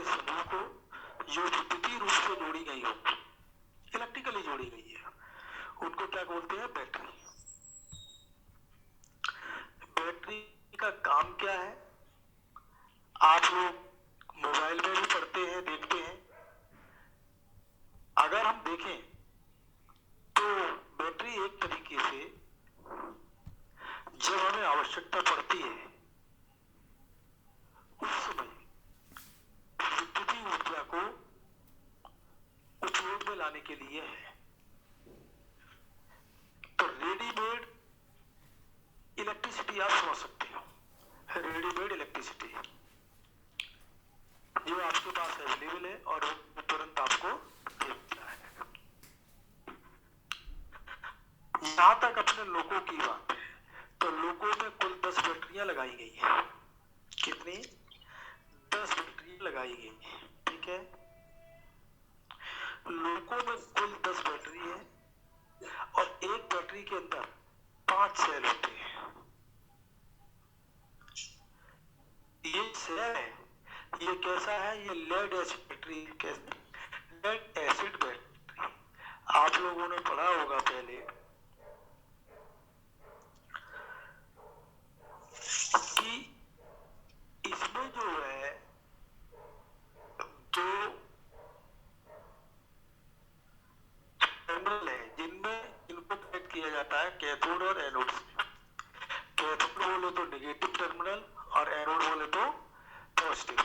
के समूह को जो विद्युतीय रूप से जोड़ी गई हो, इलेक्ट्रिकली जोड़ी गई है, उनको क्या बोलते हैं? बैटरी। बैटरी का काम क्या है? आप लोग मोबाइल में भी पढ़ते हैं, देखते हैं। अगर हम देखें तो बैटरी एक तरीके से जब हमें आवश्यकता पड़ती है उस समय विद्युतीय ऊर्जा को उपयोग में लाने के लिए है। तो रेडीमेड इलेक्ट्रिसिटी आप समझ सकते हो, रेडीमेड इलेक्ट्रिसिटी जो आपके पास अवेलेबल है और वो तुरंत आपको देता है। यहां तक अपने लोगों की बात है, तो लोगों में कुल 10 बैटरियां लगाई गई है। कितनी? 10 बैटरियां लगाई गई है। ठीक है, लोगों में कुल 10 बैटरी है और एक बैटरी के अंदर 5 सेल होते हैं। ये सेल है, ये कैसा है? ये लेड एसिड बैटरी। कैसे? Lead acid battery. आप लोगों ने पढ़ा होगा पहले कि इसमें जो है दो टर्मिनल है जिनमें इनको कनेक्ट किया जाता है कैथोड और एनोड से। कैथोड बोले तो नेगेटिव टर्मिनल और एनोड बोले तो पॉजिटिव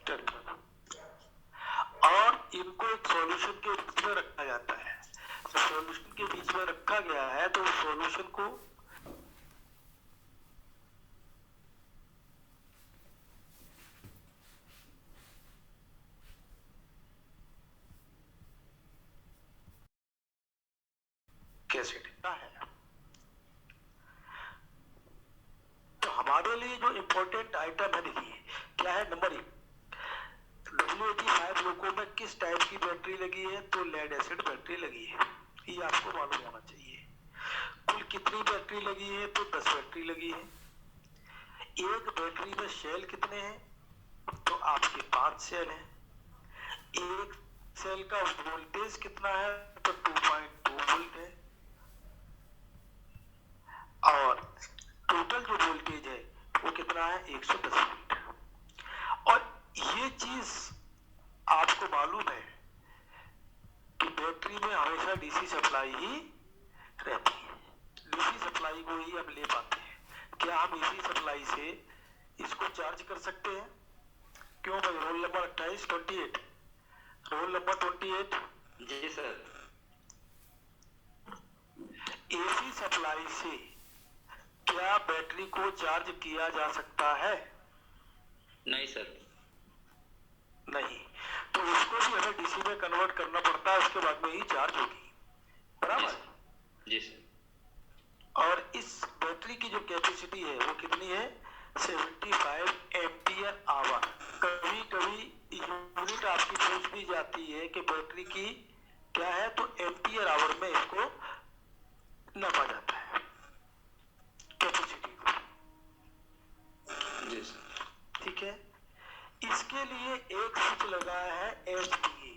टर्मिनल, और इनको एक सॉल्यूशन के बीच में रखा जाता है। तो सॉल्यूशन के बीच में रखा गया है तो सॉल्यूशन को कैसे दिखता है? तो हमारे लिए जो इंपॉर्टेंट आइटम है, देखिए क्या है। नंबर 1, W85 लोगों में किस टाइप की बैटरी लगी है? तो लेड एसिड बैटरी लगी है, ये आपको मालूम होना चाहिए। कुल कितनी बैटरी लगी है? तो 10 बैटरी लगी है। एक बैटरी में सेल कितने हैं? तो आपके 5 सेल हैं। एक सेल का वोल्टेज कितना है? तो 2.2 वोल्ट है। और टोटल जो वोल्टेज है वो कितना है? 110 वोल्ट। और ये चीज आपको मालूम है कि बैटरी में हमेशा डीसी सप्लाई ही रहती है। डीसी सप्लाई को ही हम ले पाते हैं। क्या हम एसी सप्लाई से इसको चार्ज कर सकते हैं? क्यों भाई? Roll number 28, roll number 28। जी सर। एसी सप्लाई से क्या बैटरी को चार्ज किया जा सकता है? नहीं सर। नहीं। तो इसको भी हमें डीसी में कन्वर्ट करना पड़ता है, उसके बाद में ही चार्ज होगी। बराबर? जी सर। और इस बैटरी की जो कैपेसिटी है वो कितनी है? 75 एम्पियर आवर। कभी कभी यूनिट आपकी पूछ भी जाती है कि बैटरी की क्या है, तो एम्पियर आवर में इसको नापा जाता है कैपेसिटी को। जी सर। ठीक है, इसके लिए एक स्विच लगा है HVA।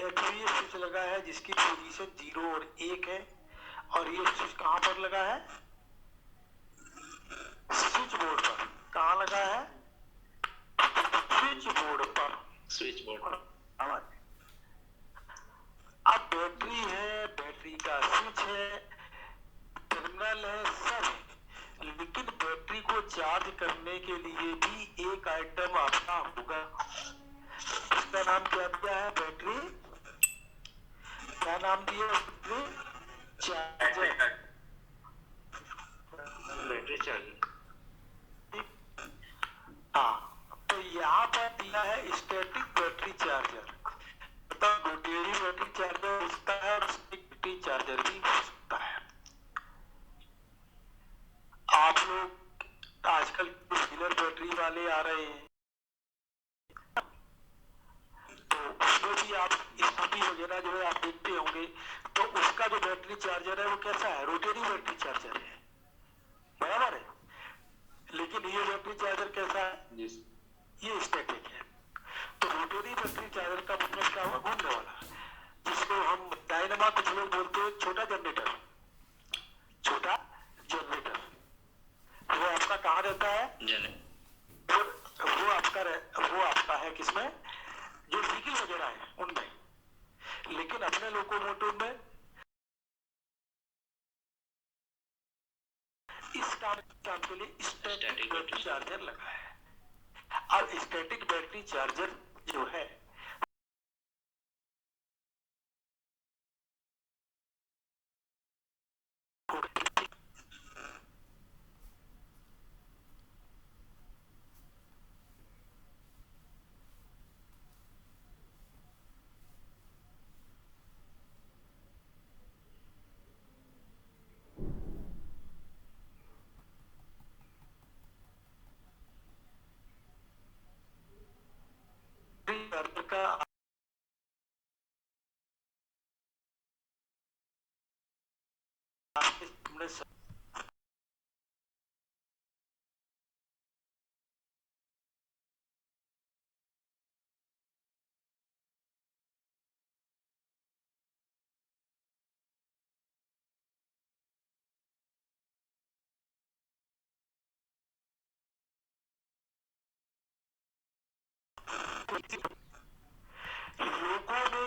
HVA स्विच लगा है जिसकी पोजीशन 0 और 1 है। और ये स्विच कहां पर लगा है? स्विच बोर्ड पर। कहां लगा है? स्विच बोर्ड पर। Switch board. अब बैटरी है, बैटरी का स्विच है, टर्मिनल है, सब है, लेकिन बैटरी को चार्ज करने के लिए भी एक आइटम आता होगा। इसका नाम क्या दिया है? बैटरी। क्या नाम दिया? Battery charger. Battery charger. हाँ, तो यहाँ पर दिया है स्टैटिक बैटरी चार्जर। मतलब रोटेरी बैटरी चार्जर हो सकता है और स्टैटिक बैटरी चार्जर भी हो सकता है। आप लोग आजकल व्हीलर बैटरी वाले आ रहे हैं, तो उसमें भी आप स्कूटी वगैरह जो है आप देखते होंगे, तो उसका जो बैटरी चार्जर है वो कैसा है? रोटेरी बैटरी चार्जर है। बराबर है? लेकिन ये बैटरी चार्जर कैसा है? जी। ये स्टैटिक है। चार्जर जो है चार्जर का तुमने लोगों ने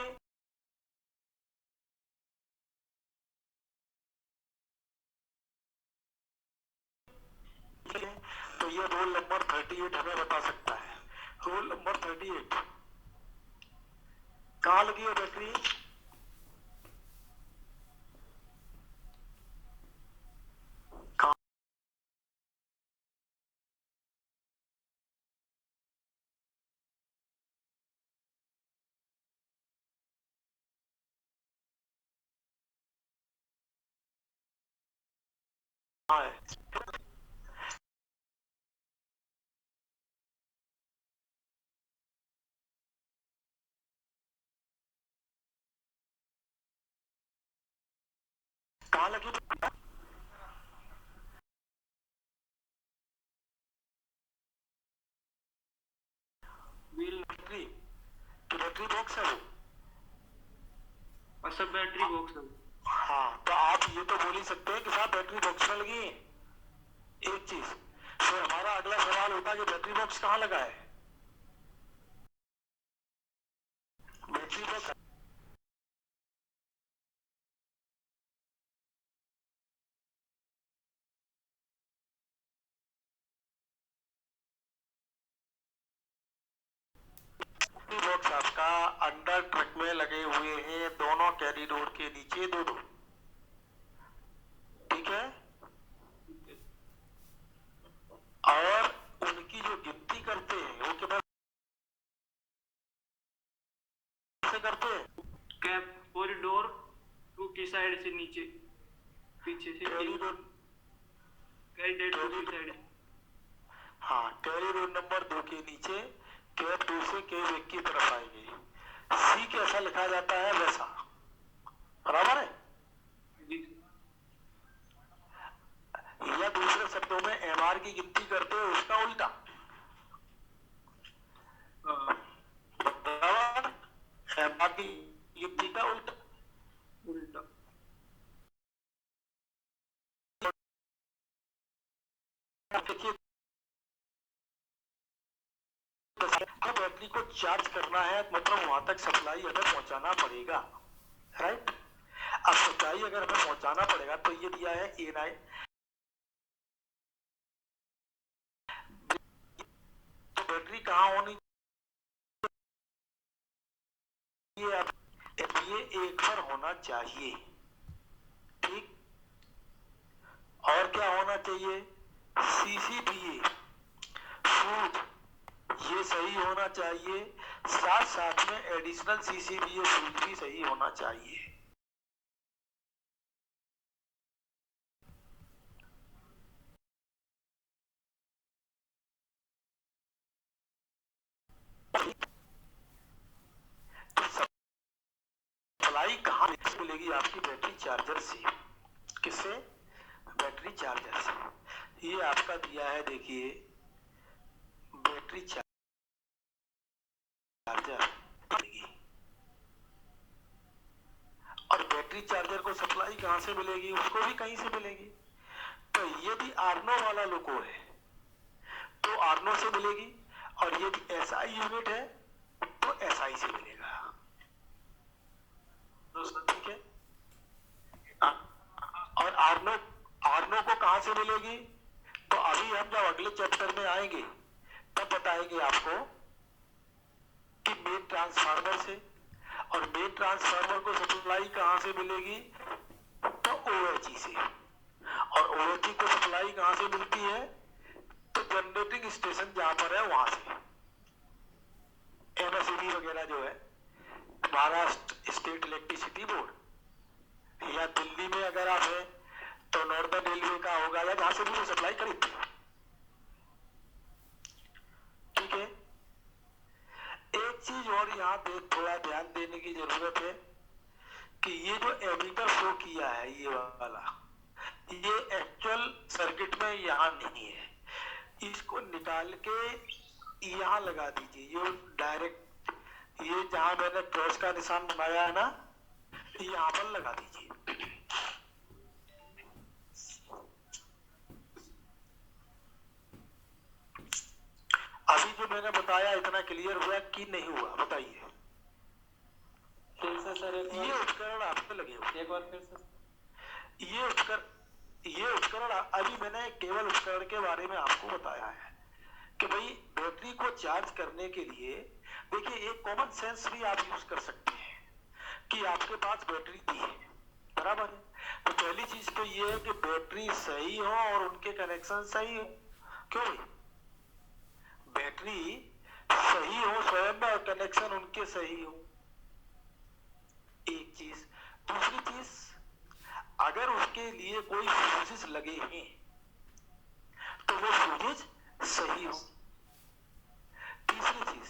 तो ये रोल नंबर 38 हमें बता सकता है। रोल नंबर 38 कहाँ लगी है बैटरी? कहाँ है? कहाँ लगी? व्हील बैटरी तो बैटरी बॉक्स है वो। और सब बैटरी बॉक्स है। हाँ तो आप ये तो बोल ही सकते हैं कि साहब बैटरी बॉक्स में लगी है एक चीज। तो हमारा अगला सवाल होता है कि बैटरी बॉक्स कहाँ लगा है? बैटरी बॉक्स बॉक्स आपका अंडर ट्रक में लगे हुए हैं, दोनों कैरिडोर के नीचे दो दो। ठीक है। और उनकी जो गिनती करते हैं वो कैसे करते हैं? कैप कॉरिडोर 2 की साइड से नीचे पीछे से कैरिडोर कैरिडोर 2 की साइड। हाँ कैरिडोर नंबर 2 के नीचे कैप 2 से कैप 1 की तरफ आएगी। सी कैसा लिखा जाता है वैसा, बराबर है। या दूसरे शब्दों में एमआर की गिनती करते हो उसका उल्टा, बराबर। एमआर की गिनती का उल्टा उल्टा। देखिए अब बैटरी को चार्ज करना है मतलब वहां तक सप्लाई हमें पहुंचाना पड़ेगा, राइट। अब सप्लाई अगर हमें पहुंचाना पड़ेगा तो ये दिया है A9। तो बैटरी कहाँ होनी चाहिए? ये एक पर होना चाहिए, ठीक। और क्या होना चाहिए? CCBA फ्यूज ये सही होना चाहिए, साथ साथ में एडिशनल CCBA फ्यूज भी सही होना चाहिए। तो सप्लाई कहाँ मिलेगी? आपकी बैटरी चार्जर से। किससे? बैटरी चार्जर से। ये आपका दिया है, देखिए बैटरी चार्जर। और बैटरी चार्जर को सप्लाई कहां से मिलेगी? उसको भी कहीं से मिलेगी। तो यदि आर्नो वाला लोगो है तो आर्नो से मिलेगी, और यदि SI यूनिट है तो SI से मिलेगा। दोस्तों ठीक है। और आर्नो को कहां से मिलेगी? तो अभी हम जब अगले चैप्टर में आएंगे तब बताएंगे आपको ट्रांसफार्मर से, और मेन ट्रांसफार्मर को सप्लाई कहां से मिलेगी? तो OHE से। और OHE को सप्लाई कहां से मिलती है? तो जनरेटिंग स्टेशन जहां पर है वहां से। MSEB वगैरह जो है, महाराष्ट्र स्टेट इलेक्ट्रिसिटी बोर्ड, या दिल्ली में अगर आप हैं तो नॉर्दर्न रेलवे का होगा, या जहां से भी वो सप्लाई खरीदती है। ठीक है। एक चीज और यहाँ पे थोड़ा ध्यान देने की जरूरत है कि ये जो एमीटर शो किया है ये वाला, ये एक्चुअल सर्किट में यहाँ नहीं है। इसको निकाल के यहाँ लगा दीजिए, ये डायरेक्ट, ये जहां मैंने क्रॉस का निशान बनाया है ना, यहाँ पर लगा दीजिए। अभी जो मैंने बताया इतना क्लियर हुआ कि नहीं हुआ? बताइए। फिर से सर ये उपकरण आपको लगे हुए, एक बार फिर से। ये उपकरण अभी मैंने केवल उपकरण के बारे में आपको बताया है कि भाई बैटरी को चार्ज करने के लिए, देखिए एक कॉमन सेंस भी आप यूज कर सकते हैं कि आपके पास बैटरी दी है, बराबर है। तो पहली चीज तो ये है कि बैटरी सही हो और उनके कनेक्शन सही हो। क्यों भाई? बैटरी सही हो स्वयं में और कनेक्शन उनके सही हो, एक चीज। दूसरी चीज, अगर उसके लिए कोई फ्यूजेस लगे हैं तो वो फ्यूजेस सही हो। तीसरी चीज,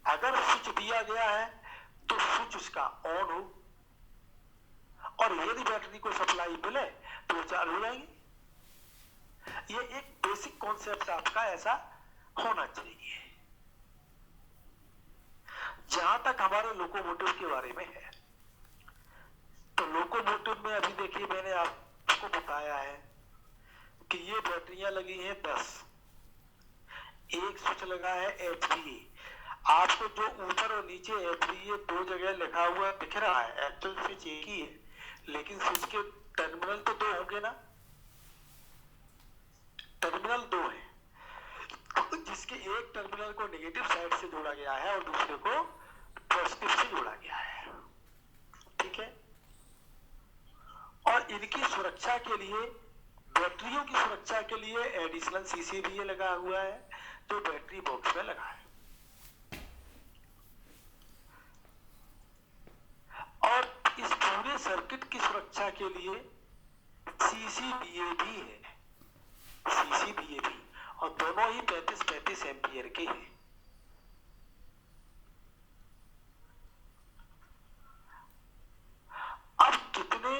अगर स्विच दिया गया है तो स्विच उसका ऑन हो, और यदि बैटरी को सप्लाई मिले तो वो चालू हो जाएगी। ये एक बेसिक कॉन्सेप्ट आपका ऐसा होना चाहिए। जहां तक हमारे लोकोमोटिव के बारे में है, तो लोकोमोटिव में अभी देखिए मैंने आपको बताया है कि ये बैटरियां लगी हैं 10, एक स्विच लगा है FVA। आपको जो ऊपर और नीचे FVA दो जगह लिखा हुआ दिख रहा है, एक्चुअल स्विच एक ही है, लेकिन स्विच के टर्मिनल तो दो होंगे ना, टर्मिनल दो है, जिसके एक टर्मिनल को नेगेटिव साइड से जोड़ा गया है और दूसरे को पॉजिटिव से जोड़ा गया है। ठीक है। और इनकी सुरक्षा के लिए, बैटरियों की सुरक्षा के लिए एडिशनल CCBA लगा हुआ है जो बैटरी बॉक्स में लगा है। और इस पूरे सर्किट की सुरक्षा के लिए CCBA भी है, CCBA भी, और दोनों ही 35-35 एम्पियर के हैं। अब कितने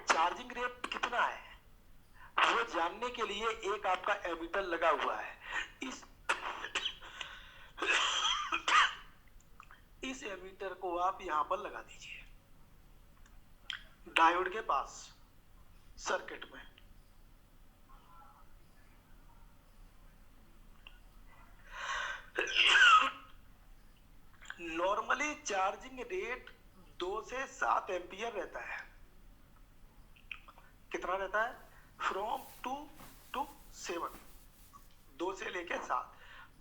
चार्जिंग रेट कितना है वो जानने के लिए एक आपका एमीटर लगा हुआ है। इस एमीटर को आप यहां पर लगा दीजिए डायोड के पास सर्किट में। नॉर्मली चार्जिंग रेट 2 से 7 एम्पियर रहता है। कितना रहता है? फ्रॉम 2 to 7, 2 से लेके 7,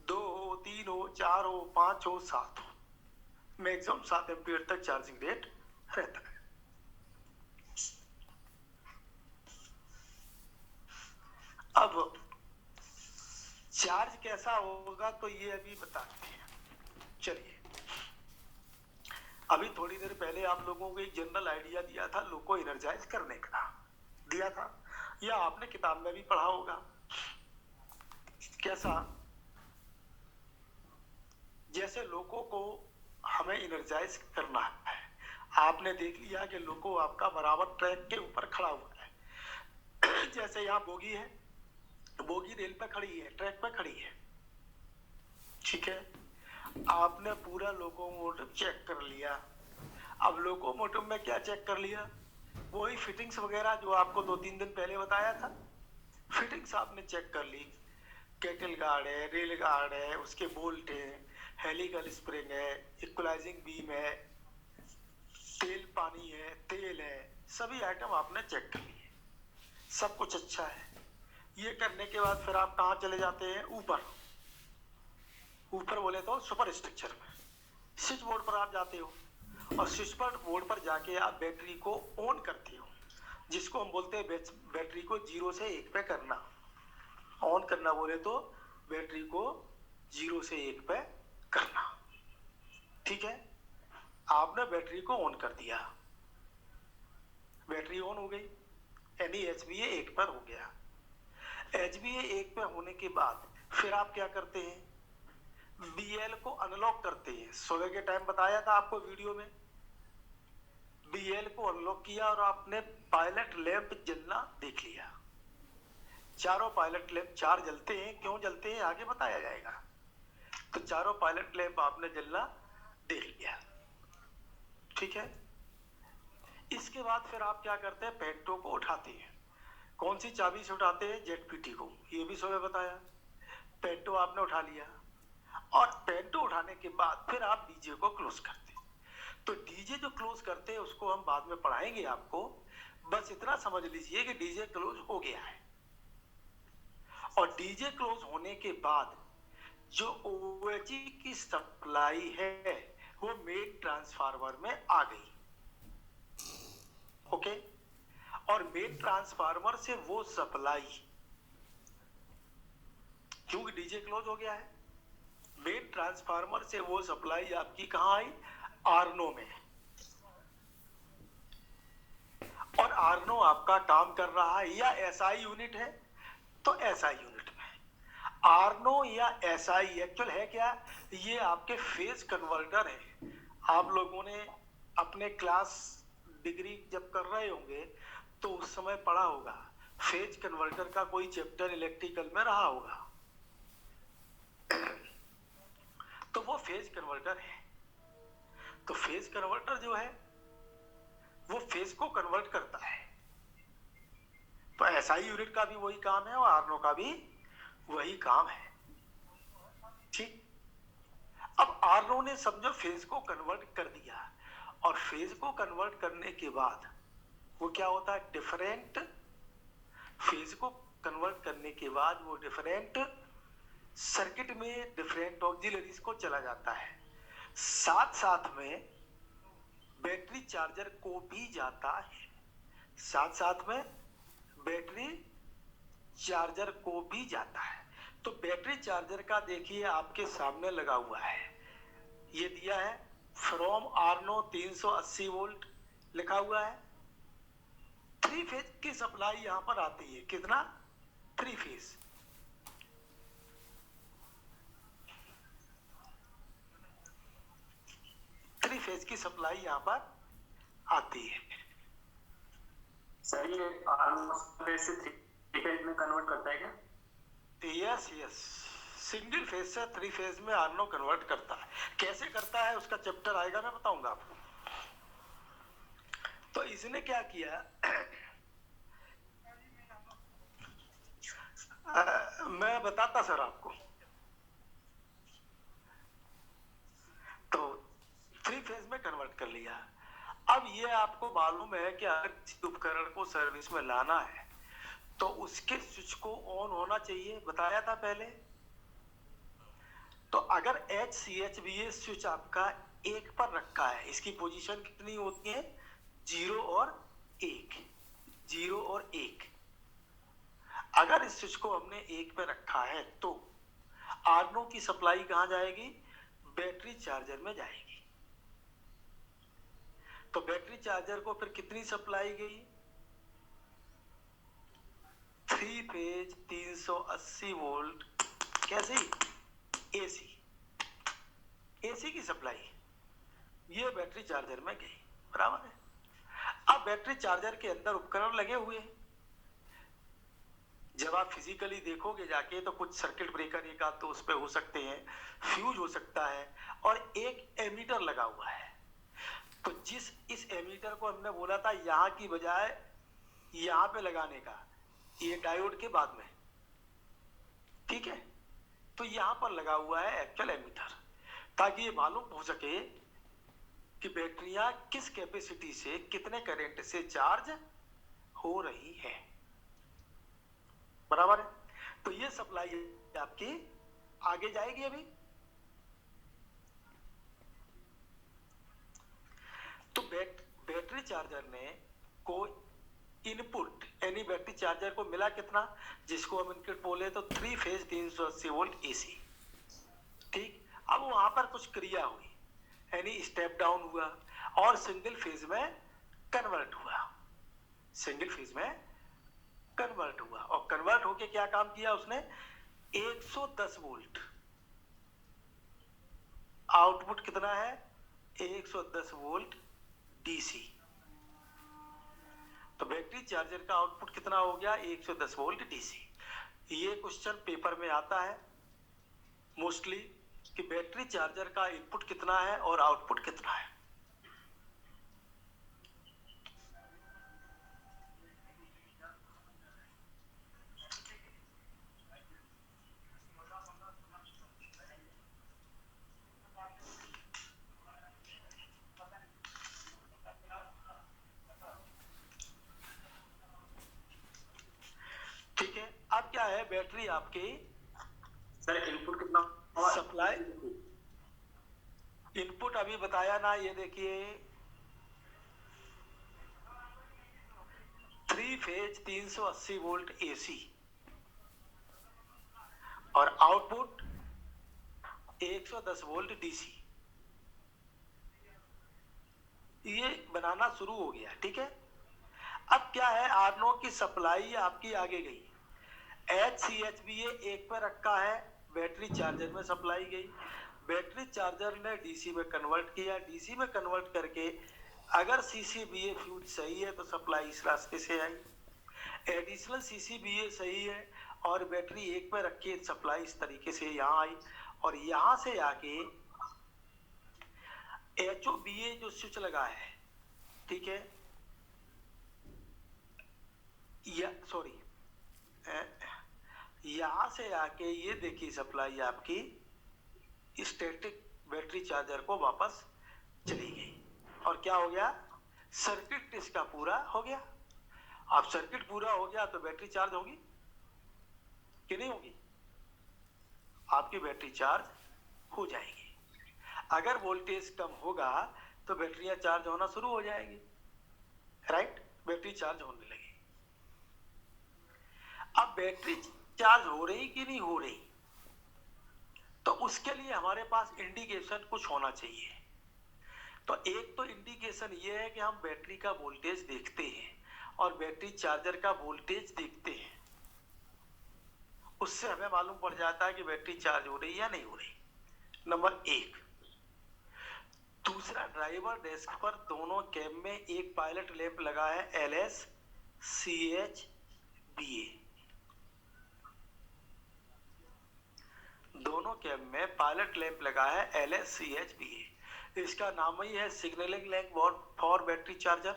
2 हो, 3 हो, 4 हो, 5 हो, 7 हो, मैक्सिमम 7 एम्पियर तक चार्जिंग रेट रहता है। अब चार्ज कैसा होगा तो ये अभी बताते हैं। चलिए, अभी थोड़ी देर पहले आप लोगों को एक जनरल आइडिया दिया था लोको एनर्जाइज करने का, दिया था, या आपने किताब में भी पढ़ा होगा। कैसा? जैसे लोको को हमें एनर्जाइज करना है, आपने देख लिया कि लोको आपका बराबर ट्रैक के ऊपर खड़ा हुआ है। जैसे यहाँ बोगी है, बोगी रेल पे खड़ी है, ट्रैक पे खड़ी है, ठीक है। आपने पूरा लोकोमोटिव चेक कर लिया। अब लोकोमोटिव में क्या चेक कर लिया? वही फिटिंग्स वगैरह जो आपको 2-3 दिन पहले बताया था, फिटिंग्स आपने चेक कर ली। कैटल गार्ड है, रेल गार्ड है, उसके बोल्ट है, हेलिकल स्प्रिंग है, इक्वलाइजिंग बीम है, तेल पानी है, तेल है, सभी आइटम आपने चेक कर लिए, सब कुछ अच्छा है। ये करने के बाद फिर आप कहाँ चले जाते हैं? ऊपर। ऊपर बोले तो सुपर स्ट्रक्चर में। स्विच बोर्ड पर आप जाते हो और स्विच बोर्ड पर जाके आप बैटरी को ऑन करते हो, जिसको हम बोलते हैं बैटरी को 0 से 1 पे करना। ऑन करना बोले तो बैटरी को 0 से 1 पे करना। ठीक है, आपने बैटरी को ऑन कर दिया, बैटरी ऑन हो गई, यानी HBA 1 पर हो गया। HBA 1 पर होने के बाद फिर आप क्या करते हैं, BL को अनलॉक करते हैं। सुबह के टाइम बताया था आपको वीडियो में, BL को अनलॉक किया और आपने पायलट लैंप जलना देख लिया। चारों पायलट लैंप 4 जलते हैं, क्यों जलते हैं आगे बताया जाएगा। तो चारों पायलट लैंप आपने जलना देख लिया। ठीक है, इसके बाद फिर आप क्या करते हैं, पेंटो को उठाते हैं। कौन सी चाबी से उठाते हैं, ZPT को, ये भी सुबह बताया। पेंटो आपने उठा लिया और पेंटो उठाने के बाद फिर आप डीजे को क्लोज करते हैं। तो डीजे जो क्लोज करते हैं उसको हम बाद में पढ़ाएंगे आपको, बस इतना समझ लीजिए कि डीजे क्लोज हो गया है। और डीजे क्लोज होने के बाद जो OHE की सप्लाई है वो मेन ट्रांसफार्मर में आ गई। ओके, और मेन ट्रांसफार्मर से वो सप्लाई, क्योंकि डीजे क्लोज हो गया है, मेन ट्रांसफार्मर से वो सप्लाई आपकी कहां आई, आर्नो में। और आर्नो आपका काम कर रहा है या SI यूनिट है तो SI यूनिट में। आर्नो या SI एक्चुअल है क्या, ये आपके फेज कन्वर्टर है। आप लोगों ने अपने क्लास डिग्री जब कर रहे होंगे तो उस समय पढ़ा होगा, फेज कन्वर्टर का कोई चैप्टर इलेक्ट्रिकल में रहा होगा। तो वो फेज कन्वर्टर है। तो फेज कन्वर्टर जो है वो फेज को कन्वर्ट करता है। तो SI यूनिट का भी वही काम है और आर्नो का भी वही काम है। ठीक, अब आर्नो ने समझो फेज को कन्वर्ट कर दिया, और फेज को कन्वर्ट करने के बाद वो क्या होता है, डिफरेंट फेज को कन्वर्ट करने के बाद वो डिफरेंट सर्किट में डिफरेंट ऑक्सिलरीज को चला जाता है। साथ साथ में बैटरी चार्जर को भी जाता है, साथ साथ में बैटरी चार्जर को भी जाता है। तो बैटरी चार्जर का देखिए आपके सामने लगा हुआ है, ये दिया है फ्रॉम आर्नो 380 वोल्ट लिखा हुआ है। 3 फेज की सप्लाई यहां पर आती है, कितना, 3 फेज। फेज की सप्लाई यहां पर आती है। सर ये आर्नो फेज से 3 फेज में कन्वर्ट करता है क्या? यस यस, सिंगल फेज से 3 फेज में आर्नो कन्वर्ट करता है। कैसे करता है उसका चैप्टर आएगा, मैं बताऊंगा आपको। तो इसने क्या किया, मैं बताता सर आपको। तो 3 फेज में कन्वर्ट कर लिया। अब ये आपको मालूम है कि अगर किसी उपकरण को सर्विस में लाना है तो उसके स्विच को ऑन होना चाहिए, बताया था पहले। तो अगर HCHBA स्विच आपका 1 पर रखा है, इसकी पोजीशन कितनी होती है, 0 और 1, 0 और 1। अगर इस स्विच को हमने 1 पे रखा है तो आर्नो की सप्लाई कहां जाएगी, बैटरी चार्जर में जाएगी। तो बैटरी चार्जर को फिर कितनी सप्लाई गई, 3 फेज 380 वोल्ट, कैसी, AC की सप्लाई, ये बैटरी चार्जर में गई, बराबर है। अब बैटरी चार्जर के अंदर उपकरण लगे हुए हैं। जब आप फिजिकली देखोगे जाके तो कुछ सर्किट ब्रेकर एक आध तो उस पे हो सकते हैं, फ्यूज हो सकता है, और एक एमीटर लगा हुआ है। तो इस एमीटर को हमने बोला था यहां की बजाय यहां पे लगाने का, ये डायोड के बाद में, ठीक है। तो यहां पर लगा हुआ है एक्चुअल एमीटर, ताकि ये मालूम हो सके कि बैटरियां किस कैपेसिटी से, कितने करंट से चार्ज हो रही है, बराबर है। तो ये सप्लाई आपकी आगे जाएगी अभी, तो बैटरी चार्जर ने को इनपुट यानी बैटरी चार्जर को मिला कितना, जिसको हम इनपुट बोले तो 3 फेज 380 वोल्ट एसी। ठीक, अब वहां पर कुछ क्रिया हुई यानी स्टेप डाउन हुआ और सिंगल फेज में कन्वर्ट हुआ, सिंगल फेज में कन्वर्ट हुआ और कन्वर्ट होके क्या काम किया उसने, 110 वोल्ट आउटपुट कितना है, 110 वोल्ट डीसी। तो बैटरी चार्जर का आउटपुट कितना हो गया, 110 वोल्ट डीसी। ये क्वेश्चन पेपर में आता है मोस्टली कि बैटरी चार्जर का इनपुट कितना है और आउटपुट कितना है। ठीक है, अब क्या है, बैटरी आपकी सर इनपुट कितना हुआ? सप्लाई इनपुट अभी बताया ना, ये देखिए 3 फेज 380 वोल्ट एसी और आउटपुट 110 वोल्ट डीसी। ये बनाना शुरू हो गया। ठीक है, अब क्या है, आरनो की सप्लाई आपकी आगे गई, HCHBA एक पे रखा है, बैटरी चार्जर में सप्लाई गई, बैटरी चार्जर ने डीसी में कन्वर्ट किया, डीसी में कन्वर्ट करके अगर CCBA फ्यूज सही है तो सप्लाई इस रास्ते से आई, एडिशनल CCBA सही है और बैटरी एक पे रखी सप्लाई इस तरीके से यहाँ आई और यहाँ से आके HOBA जो स्विच लगा है, ठीक है, या सॉरी यहां से आके ये देखिए सप्लाई आपकी स्टैटिक बैटरी चार्जर को वापस चली गई और क्या हो गया, सर्किट इसका पूरा हो गया। अब सर्किट पूरा हो गया तो बैटरी चार्ज होगी कि नहीं होगी, आपकी बैटरी चार्ज हो जाएगी। अगर वोल्टेज कम होगा तो बैटरियां चार्ज होना शुरू हो जाएगी, राइट, बैटरी चार्ज होने लगी। अब बैटरी चार्ज हो रही कि नहीं हो रही, तो उसके लिए हमारे पास इंडिकेशन कुछ होना चाहिए। तो एक तो इंडिकेशन ये है कि हम बैटरी का वोल्टेज देखते हैं और बैटरी चार्जर का वोल्टेज देखते हैं, उससे हमें मालूम पड़ जाता है कि बैटरी चार्ज हो रही है या नहीं हो रही, नंबर 1। दूसरा, ड्राइवर डेस्क पर दोनों कैम में एक पायलट लैंप लगा है LSCHBA, दोनों कैम में पायलट लैंप लगा है LSCHBA। इसका नाम ही है signalling lamp for battery charger,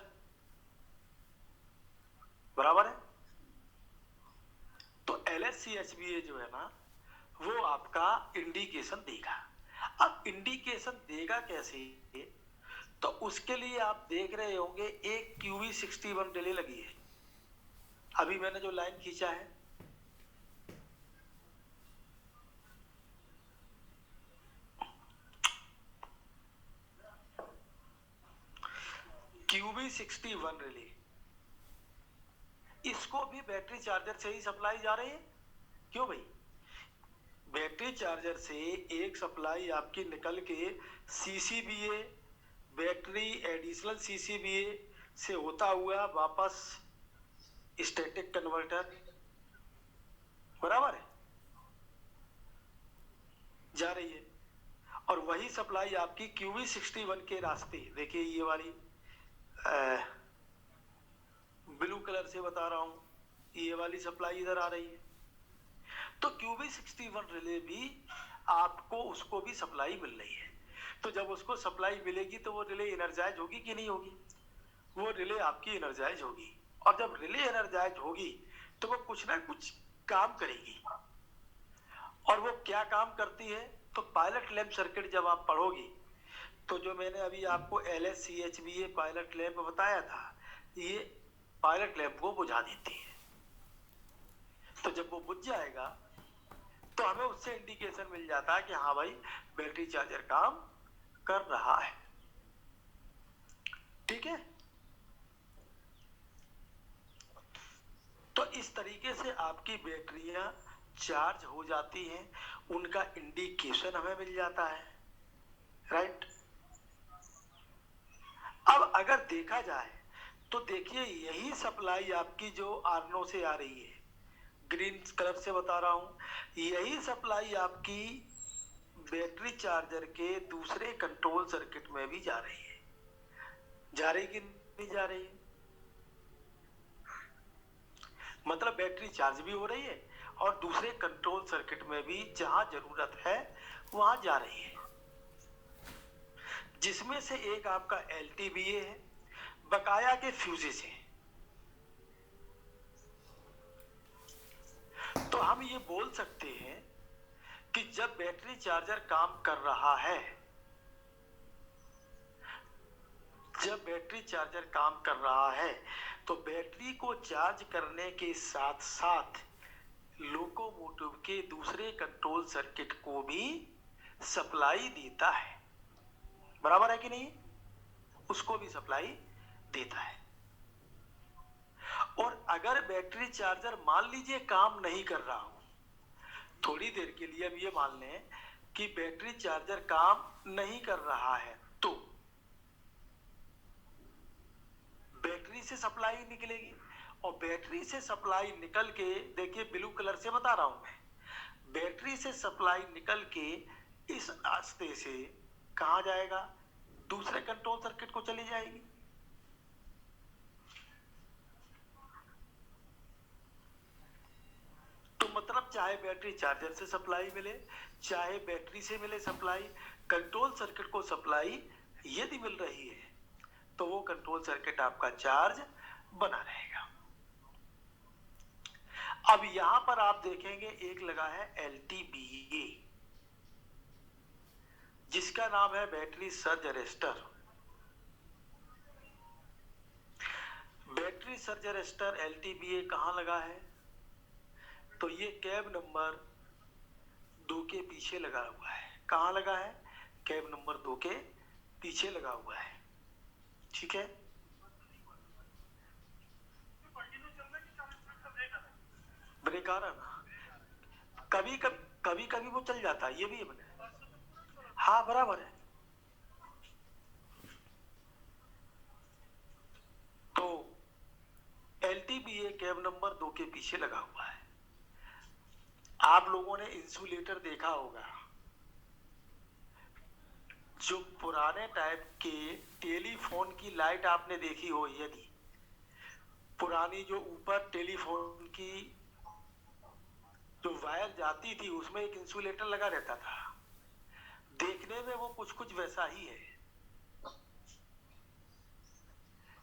बराबर है। तो LSCHBA जो है ना वो आपका इंडिकेशन देगा। अब इंडिकेशन देगा कैसे, तो उसके लिए आप देख रहे होंगे एक QV61 रिले लगी है, अभी मैंने जो लाइन खींचा है, QV61 रिले, इसको भी बैटरी चार्जर से ही सप्लाई जा रही है। क्यों भाई, बैटरी चार्जर से एक सप्लाई आपकी निकल के CCBA बैटरी एडिशनल CCBA से होता हुआ वापस स्टैटिक कन्वर्टर, बराबर है, जा रही है। और वही सप्लाई आपकी QV61 के रास्ते, देखिए ये वाली ब्लू कलर से बता रहा हूं, ये वाली सप्लाई इधर आ रही है। तो QV61 रिले भी आपको उसको भी सप्लाई मिल रही है। तो जब उसको सप्लाई मिलेगी तो वो रिले एनर्जाइज होगी कि नहीं होगी, वो रिले आपकी एनर्जाइज होगी। और जब रिले एनर्जाइज होगी तो वो कुछ ना कुछ काम करेगी। और वो क्या काम करती है, तो पायलट लैंप सर्किट जब आप पढ़ोगे तो जो मैंने अभी आपको LSCHBA पायलट लैंप बताया था, ये पायलट लैंप को बुझा देती है। तो जब वो बुझ जाएगा तो हमें उससे इंडिकेशन मिल जाता है कि हाँ भाई बैटरी चार्जर काम कर रहा है। ठीक है। तो इस तरीके से आपकी बैटरियां चार्ज हो जाती हैं, उनका इंडिकेशन हमें मिल जाता है, राइट। अब अगर देखा जाए तो देखिए यही सप्लाई आपकी जो आर्नो से आ रही है, ग्रीन कलर से बता रहा हूं, यही सप्लाई आपकी बैटरी चार्जर के दूसरे कंट्रोल सर्किट में भी जा रही है। जा रही कि नहीं जा रही है? मतलब बैटरी चार्ज भी हो रही है और दूसरे कंट्रोल सर्किट में भी जहां जरूरत है वहां जा रही है, जिसमें से एक आपका LTBA है, बकाया के फ्यूजेस हैं। तो हम ये बोल सकते हैं कि जब बैटरी चार्जर काम कर रहा है, जब बैटरी चार्जर काम कर रहा है तो बैटरी को चार्ज करने के साथ साथ लोकोमोटिव के दूसरे कंट्रोल सर्किट को भी सप्लाई देता है, बराबर है कि नहीं? उसको भी सप्लाई देता है। और अगर बैटरी चार्जर मान लीजिए काम नहीं कर रहा हो, थोड़ी देर के लिए अब ये मान लें कि बैटरी चार्जर काम नहीं कर रहा है, तो बैटरी से सप्लाई निकलेगी और बैटरी से सप्लाई निकल के, देखिए ब्लू कलर से बता रहा हूं मैं, बैटरी से सप्लाई निकल के इस रास्ते से कहां जाएगा? दूसरे कंट्रोल सर्किट को चली जाएगी। तो मतलब चाहे बैटरी चार्जर से सप्लाई मिले, चाहे बैटरी से मिले सप्लाई, कंट्रोल सर्किट को सप्लाई यदि मिल रही है तो वो कंट्रोल सर्किट आपका चार्ज बना रहेगा। अब यहां पर आप देखेंगे एक लगा है LTBA, जिसका नाम है battery surge arrester. Battery surge arrester LTBA कहां लगा है? तो ये कैब नंबर 2 के पीछे लगा हुआ है। कहां लगा है? कैब नंबर 2 के पीछे लगा हुआ है, ठीक है। ब्रेक आ रहा ना, कभी कभी वो चल जाता है, ये भी है। हाँ बराबर है। तो LTBA कैब नंबर 2 के पीछे लगा हुआ है। आप लोगों ने इंसुलेटर देखा होगा, जो पुराने टाइप के टेलीफोन की लाइट आपने देखी हो, यदि पुरानी जो ऊपर टेलीफोन की जो वायर जाती थी उसमें एक इंसुलेटर लगा रहता था, देखने में वो कुछ वैसा ही है,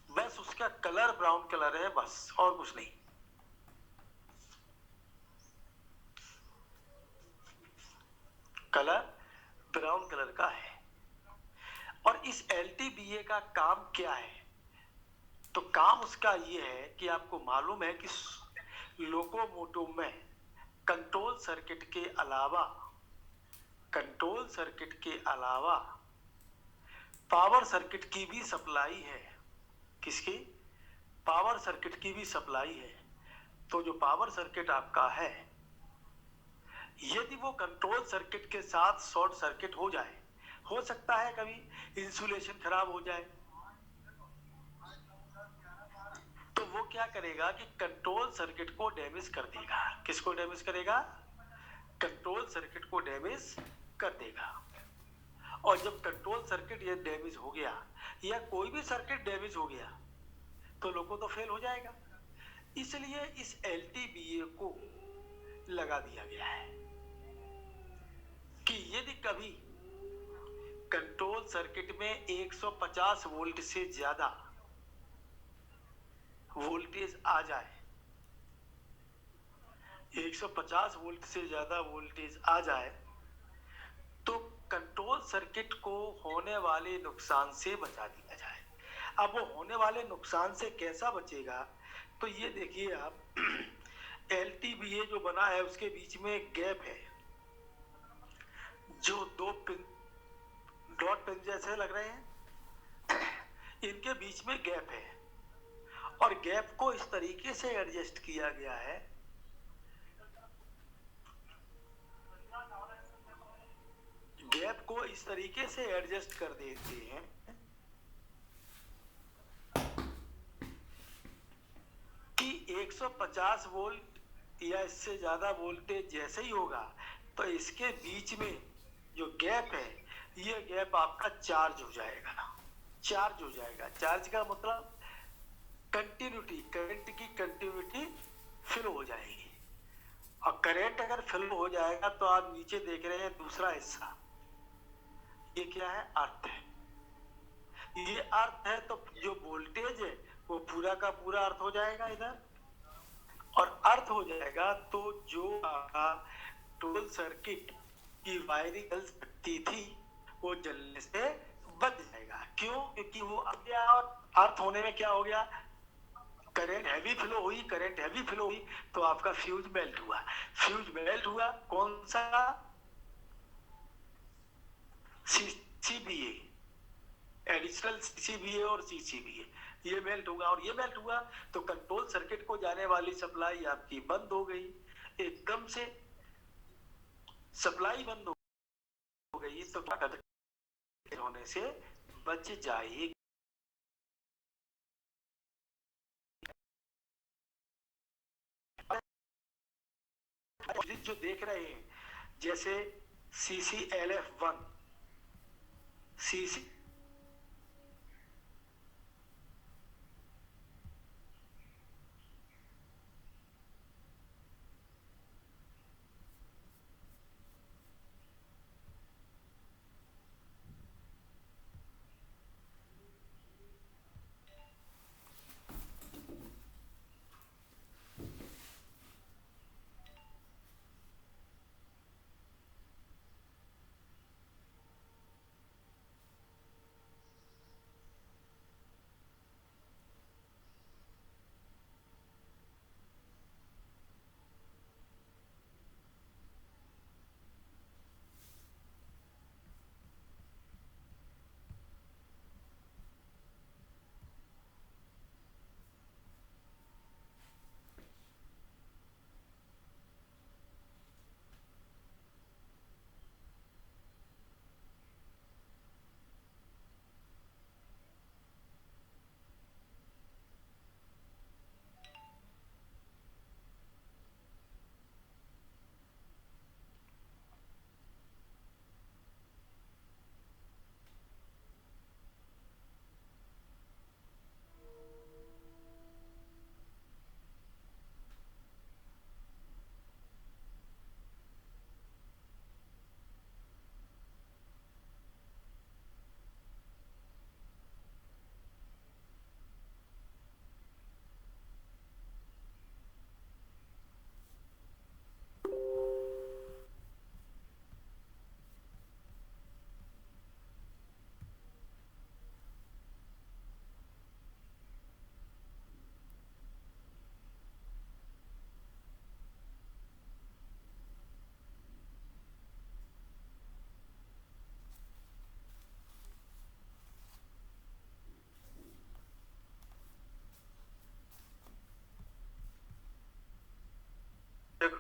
बस उसका कलर ब्राउन कलर है, बस और कुछ नहीं। कलर ब्राउन कलर का है। और इस LTBA का काम क्या है? तो काम उसका ये है कि आपको मालूम है कि लोकोमोटिव में कंट्रोल सर्किट के अलावा पावर सर्किट की भी सप्लाई है। किसकी? पावर सर्किट की भी सप्लाई है। तो जो पावर सर्किट आपका है, यदि वो कंट्रोल सर्किट के साथ शॉर्ट सर्किट हो जाए, हो सकता है कभी इंसुलेशन खराब हो जाए, तो वो क्या करेगा कि कंट्रोल सर्किट को डैमेज कर देगा। किसको डैमेज करेगा? कंट्रोल सर्किट को डैमेज कर देगा। और जब कंट्रोल सर्किट ये डैमेज हो गया या कोई भी सर्किट डैमेज हो गया तो लोगों तो फेल हो जाएगा। इसलिए इस LTBA को लगा दिया गया है कि यदि कभी कंट्रोल सर्किट में 150 वोल्ट से ज्यादा वोल्टेज आ जाए, 150 वोल्ट से ज्यादा वोल्टेज आ जाए, तो कंट्रोल सर्किट को होने वाले नुकसान से बचा दिया जाए। अब वो होने वाले नुकसान से कैसा बचेगा? तो ये देखिए आप, LTBA जो बना है उसके बीच में एक गैप है, जो 2 पिन डॉट पिन जैसे लग रहे हैं, इनके बीच में गैप है और गैप को इस तरीके से एडजस्ट किया गया है, गैप को इस तरीके से एडजस्ट कर देते हैं कि 150 वोल्ट या इससे ज्यादा वोल्टेज जैसे ही होगा तो इसके बीच में जो गैप है, ये गैप आपका चार्ज हो जाएगा। चार्ज हो जाएगा, चार्ज का मतलब कंटिन्यूटी, करंट की कंटिन्यूटी फिल हो जाएगी। और करंट अगर फिल हो जाएगा तो आप नीचे देख रहे हैं दूसरा हिस्सा, ये क्या है? अर्थ है। ये अर्थ है तो जो वोल्टेज है वो पूरा का पूरा अर्थ हो जाएगा इधर, और अर्थ हो जाएगा तो जो आपका टोटल सर्किट की वायरिंग जल सकती थी वो जलने से बच जाएगा। क्यों? क्योंकि वो अब गया और अर्थ होने में क्या हो गया? करंट हैवी फ्लो हुई, करंट हैवी फ्लो हुई तो आपका फ्यूज मेल्ट हुआ। फ्यूज मेल्ट हुआ, कौन सा? सीसीबीए, एडिशनल सीसीबीए और सीसीबीए, ये मेल्ट होगा। और ये मेल्ट हुआ तो कंट्रोल सर्किट को जाने वाली सप्लाई आपकी बंद हो गई, एकदम से सप्लाई बंद हो गई तो क्या होने से बच जाएगी। जो देख रहे हैं जैसे CCLF1, CC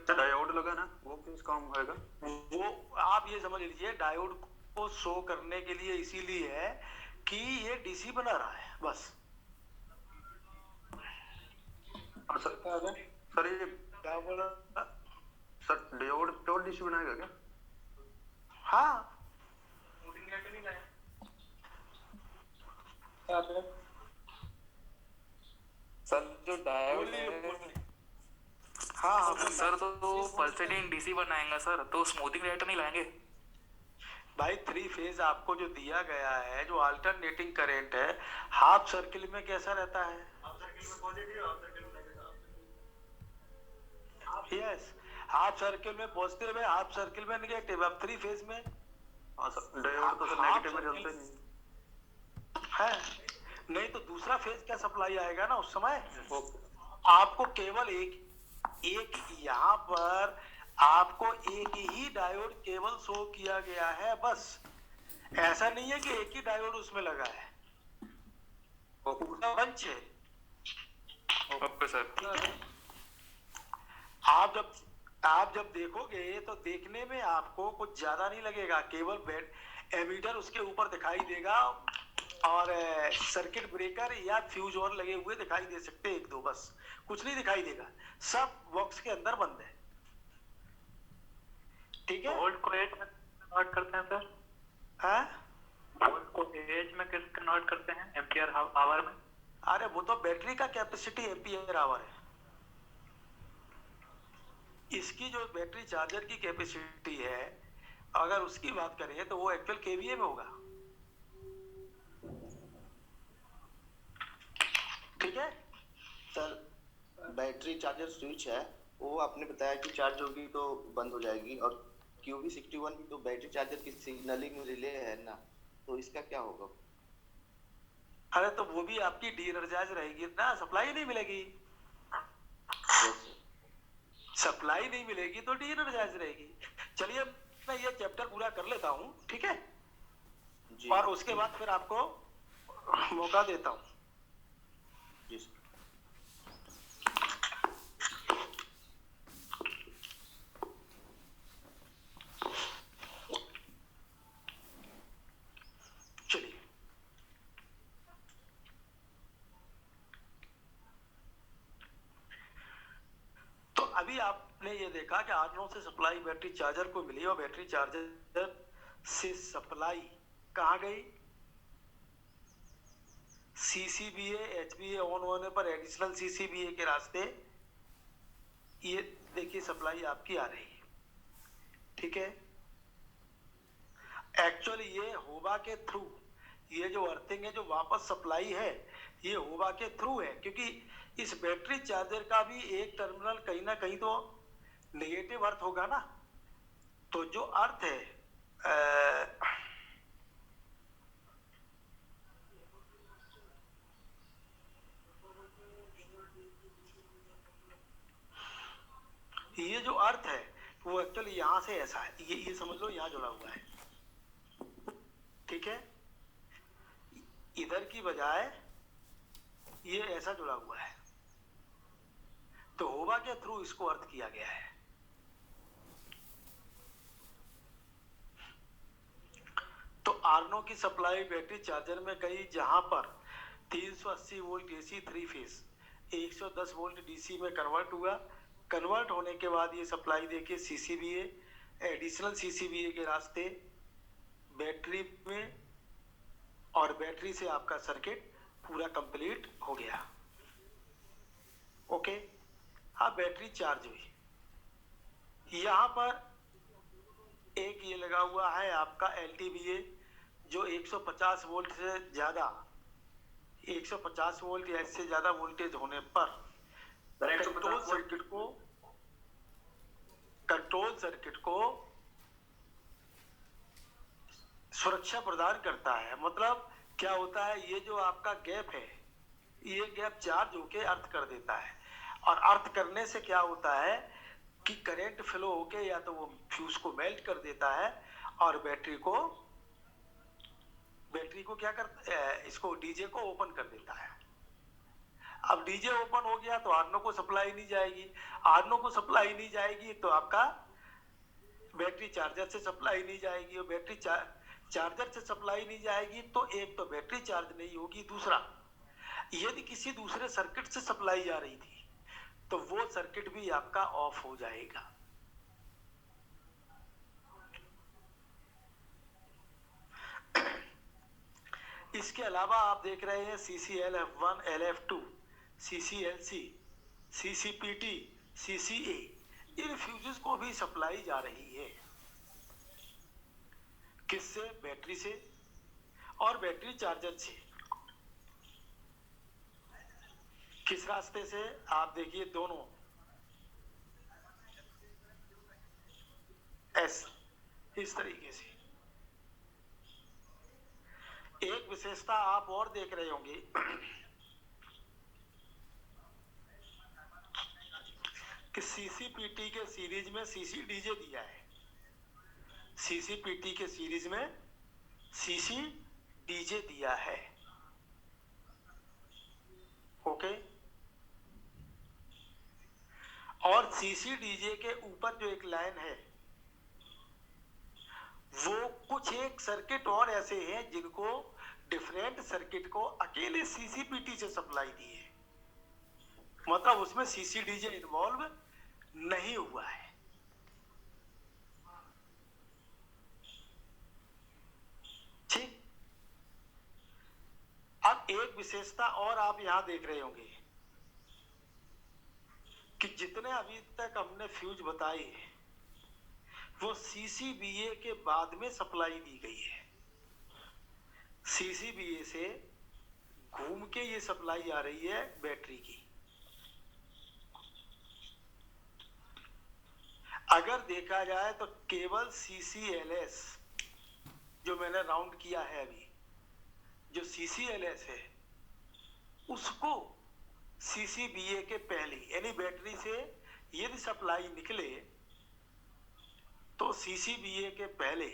डायोड लगा ना, वो किस काम आएगा? वो आप ये समझ लीजिए डायोड को शो करने के लिए इसीलिए है कि ये डीसी बना रहा है बस। सर ये क्या बोला सर, डायोड प्योर डीसी बनाएगा क्या? हाँ, सर जो डायोड है, हाँ सर तो पल्सेटिंग डीसी बनाएंगे सर, तो स्मूथिंग रेट नहीं लाएंगे भाई। 3 फेज आपको जो दिया गया है, जो अल्टरनेटिंग करंट है, हाफ सर्किल में कैसा रहता है? यस, हाफ सर्किल में पॉजिटिव है, हाफ सर्किल में नेगेटिव। अब 3 फेज में डायोड तो सर नेगेटिव में चलते नहीं है, नहीं तो दूसरा फेज क्या सप्लाई आएगा ना उस समय। ओके। आपको केवल एक यहाँ पर आपको एक ही डायोड केवल शो किया गया है बस। ऐसा नहीं है कि एक ही डायोड उसमें लगा है। पूरा बंच है। Okay sir. ठीक है, आप जब देखोगे तो देखने में आपको कुछ ज्यादा नहीं लगेगा, केवल बैट एमीटर उसके ऊपर दिखाई देगा और सर्किट ब्रेकर या फ्यूज और लगे हुए दिखाई दे सकते हैं, एक दो, बस कुछ नहीं दिखाई देगा, सब बॉक्स के अंदर बंद है। ठीक है, वोल्ट को एच में कन्वर्ट करते हैं सर? हाँ? वोल्ट को एच में कैसे कन्वर्ट करते हैं, एम्पियर आवर में? अरे वो तो बैटरी का कैपेसिटी एम्पियर आवर है, इसकी जो बैटरी चार्जर की कैपेसिटी है अगर उसकी बात करें तो वो एक्चुअल केवीए में होगा। ठीक है सर, बैटरी चार्जर स्विच है, वो आपने बताया कि चार्ज होगी तो बंद हो जाएगी, और QB61 भी तो बैटरी चार्जर की सिग्नलिंग रिले है ना, तो इसका क्या होगा? अरे तो वो भी आपकी डी एनर्जाइज रहेगी ना, सप्लाई नहीं मिलेगी। सप्लाई नहीं मिलेगी तो डी एनर्जाइज रहेगी। चलिए मैं ये चैप्टर पूरा कर लेता हूँ, ठीक है जी, और उसके बाद फिर आपको मौका देता हूँ। जी सर। चलिए, तो अभी आपने ये देखा कि आर्डिनो से सप्लाई बैटरी चार्जर को मिली और बैटरी चार्जर से सप्लाई कहाँ गई? CCBA HBA ऑन होने पर एडिशनल CCBA के रास्ते ये देखिए सप्लाई आपकी आ रही है। ठीक है, एक्चुअली ये होबा के थ्रू, ये जो अर्थिंग है जो वापस सप्लाई है ये होबा के थ्रू है, क्योंकि इस बैटरी चार्जर का भी एक टर्मिनल कहीं ना कहीं तो नेगेटिव अर्थ होगा ना, तो जो अर्थ है ये जो अर्थ है वो एक्चुअली यहां से ऐसा है, ये समझ लो यहां जुड़ा हुआ है। ठीक है, इधर की बजाय ये ऐसा जुड़ा हुआ है, तो होबा के थ्रू इसको अर्थ किया गया है। तो आर्नो की सप्लाई बैटरी चार्जर में गई, जहां पर 380 volt AC 3 phase 110 volt DC में कन्वर्ट हुआ। कन्वर्ट होने के बाद ये सप्लाई देके CCBA एडिशनल CCBA के रास्ते बैटरी में, और बैटरी से आपका सर्किट पूरा कंप्लीट हो गया। ओके, अब बैटरी चार्ज हुई। यहां पर एक ये लगा हुआ है आपका LTBA, जो 150 वोल्ट से ज्यादा, 150 वोल्ट या इससे ज्यादा वोल्टेज होने पर कंट्रोल सर्किट को सुरक्षा प्रदान करता है। मतलब क्या होता है, ये जो आपका गैप है, ये गैप चार्ज होके अर्थ कर देता है, और अर्थ करने से क्या होता है कि करंट फ्लो होके या तो वो फ्यूज को मेल्ट कर देता है और बैटरी को क्या करता है, इसको डीजे को ओपन कर देता है। अब डीजे ओपन हो गया तो आर्नो को सप्लाई नहीं जाएगी, आर्नो को सप्लाई नहीं जाएगी तो आपका बैटरी चार्जर से सप्लाई नहीं जाएगी, और बैटरी चार्जर से सप्लाई नहीं जाएगी तो एक तो बैटरी चार्ज नहीं होगी, दूसरा यदि किसी दूसरे सर्किट से सप्लाई जा रही थी तो वो सर्किट भी आपका ऑफ हो जाएगा। इसके अलावा आप देख रहे हैं CCLF1, LF2, CCLC, CCPT, CCA, इन फ्यूजेस को भी सप्लाई जा रही है। किससे? बैटरी से और बैटरी चार्जर से। किस रास्ते से? आप देखिए दोनों इस तरीके से। एक विशेषता आप और देख रहे होंगे कि CCPT के सीरीज में CCDJ दिया है, CCPT के सीरीज में CCDJ दिया है। ओके। और CCDJ के ऊपर जो एक लाइन है, वो कुछ एक सर्किट और ऐसे हैं जिनको डिफरेंट सर्किट को अकेले CCPT से सप्लाई दी है, मतलब उसमें CCDJ इन्वॉल्व नहीं हुआ है। ठीक। अब एक विशेषता और आप यहां देख रहे होंगे कि जितने अभी तक हमने फ्यूज बताए वो CCBA के बाद में सप्लाई दी गई है। CCBA से घूम के ये सप्लाई आ रही है बैटरी की। अगर देखा जाए तो केवल CCLS जो मैंने राउंड किया है अभी, जो CCLS है उसको CCBA के पहले यानी बैटरी से यदि सप्लाई निकले तो CCBA के पहले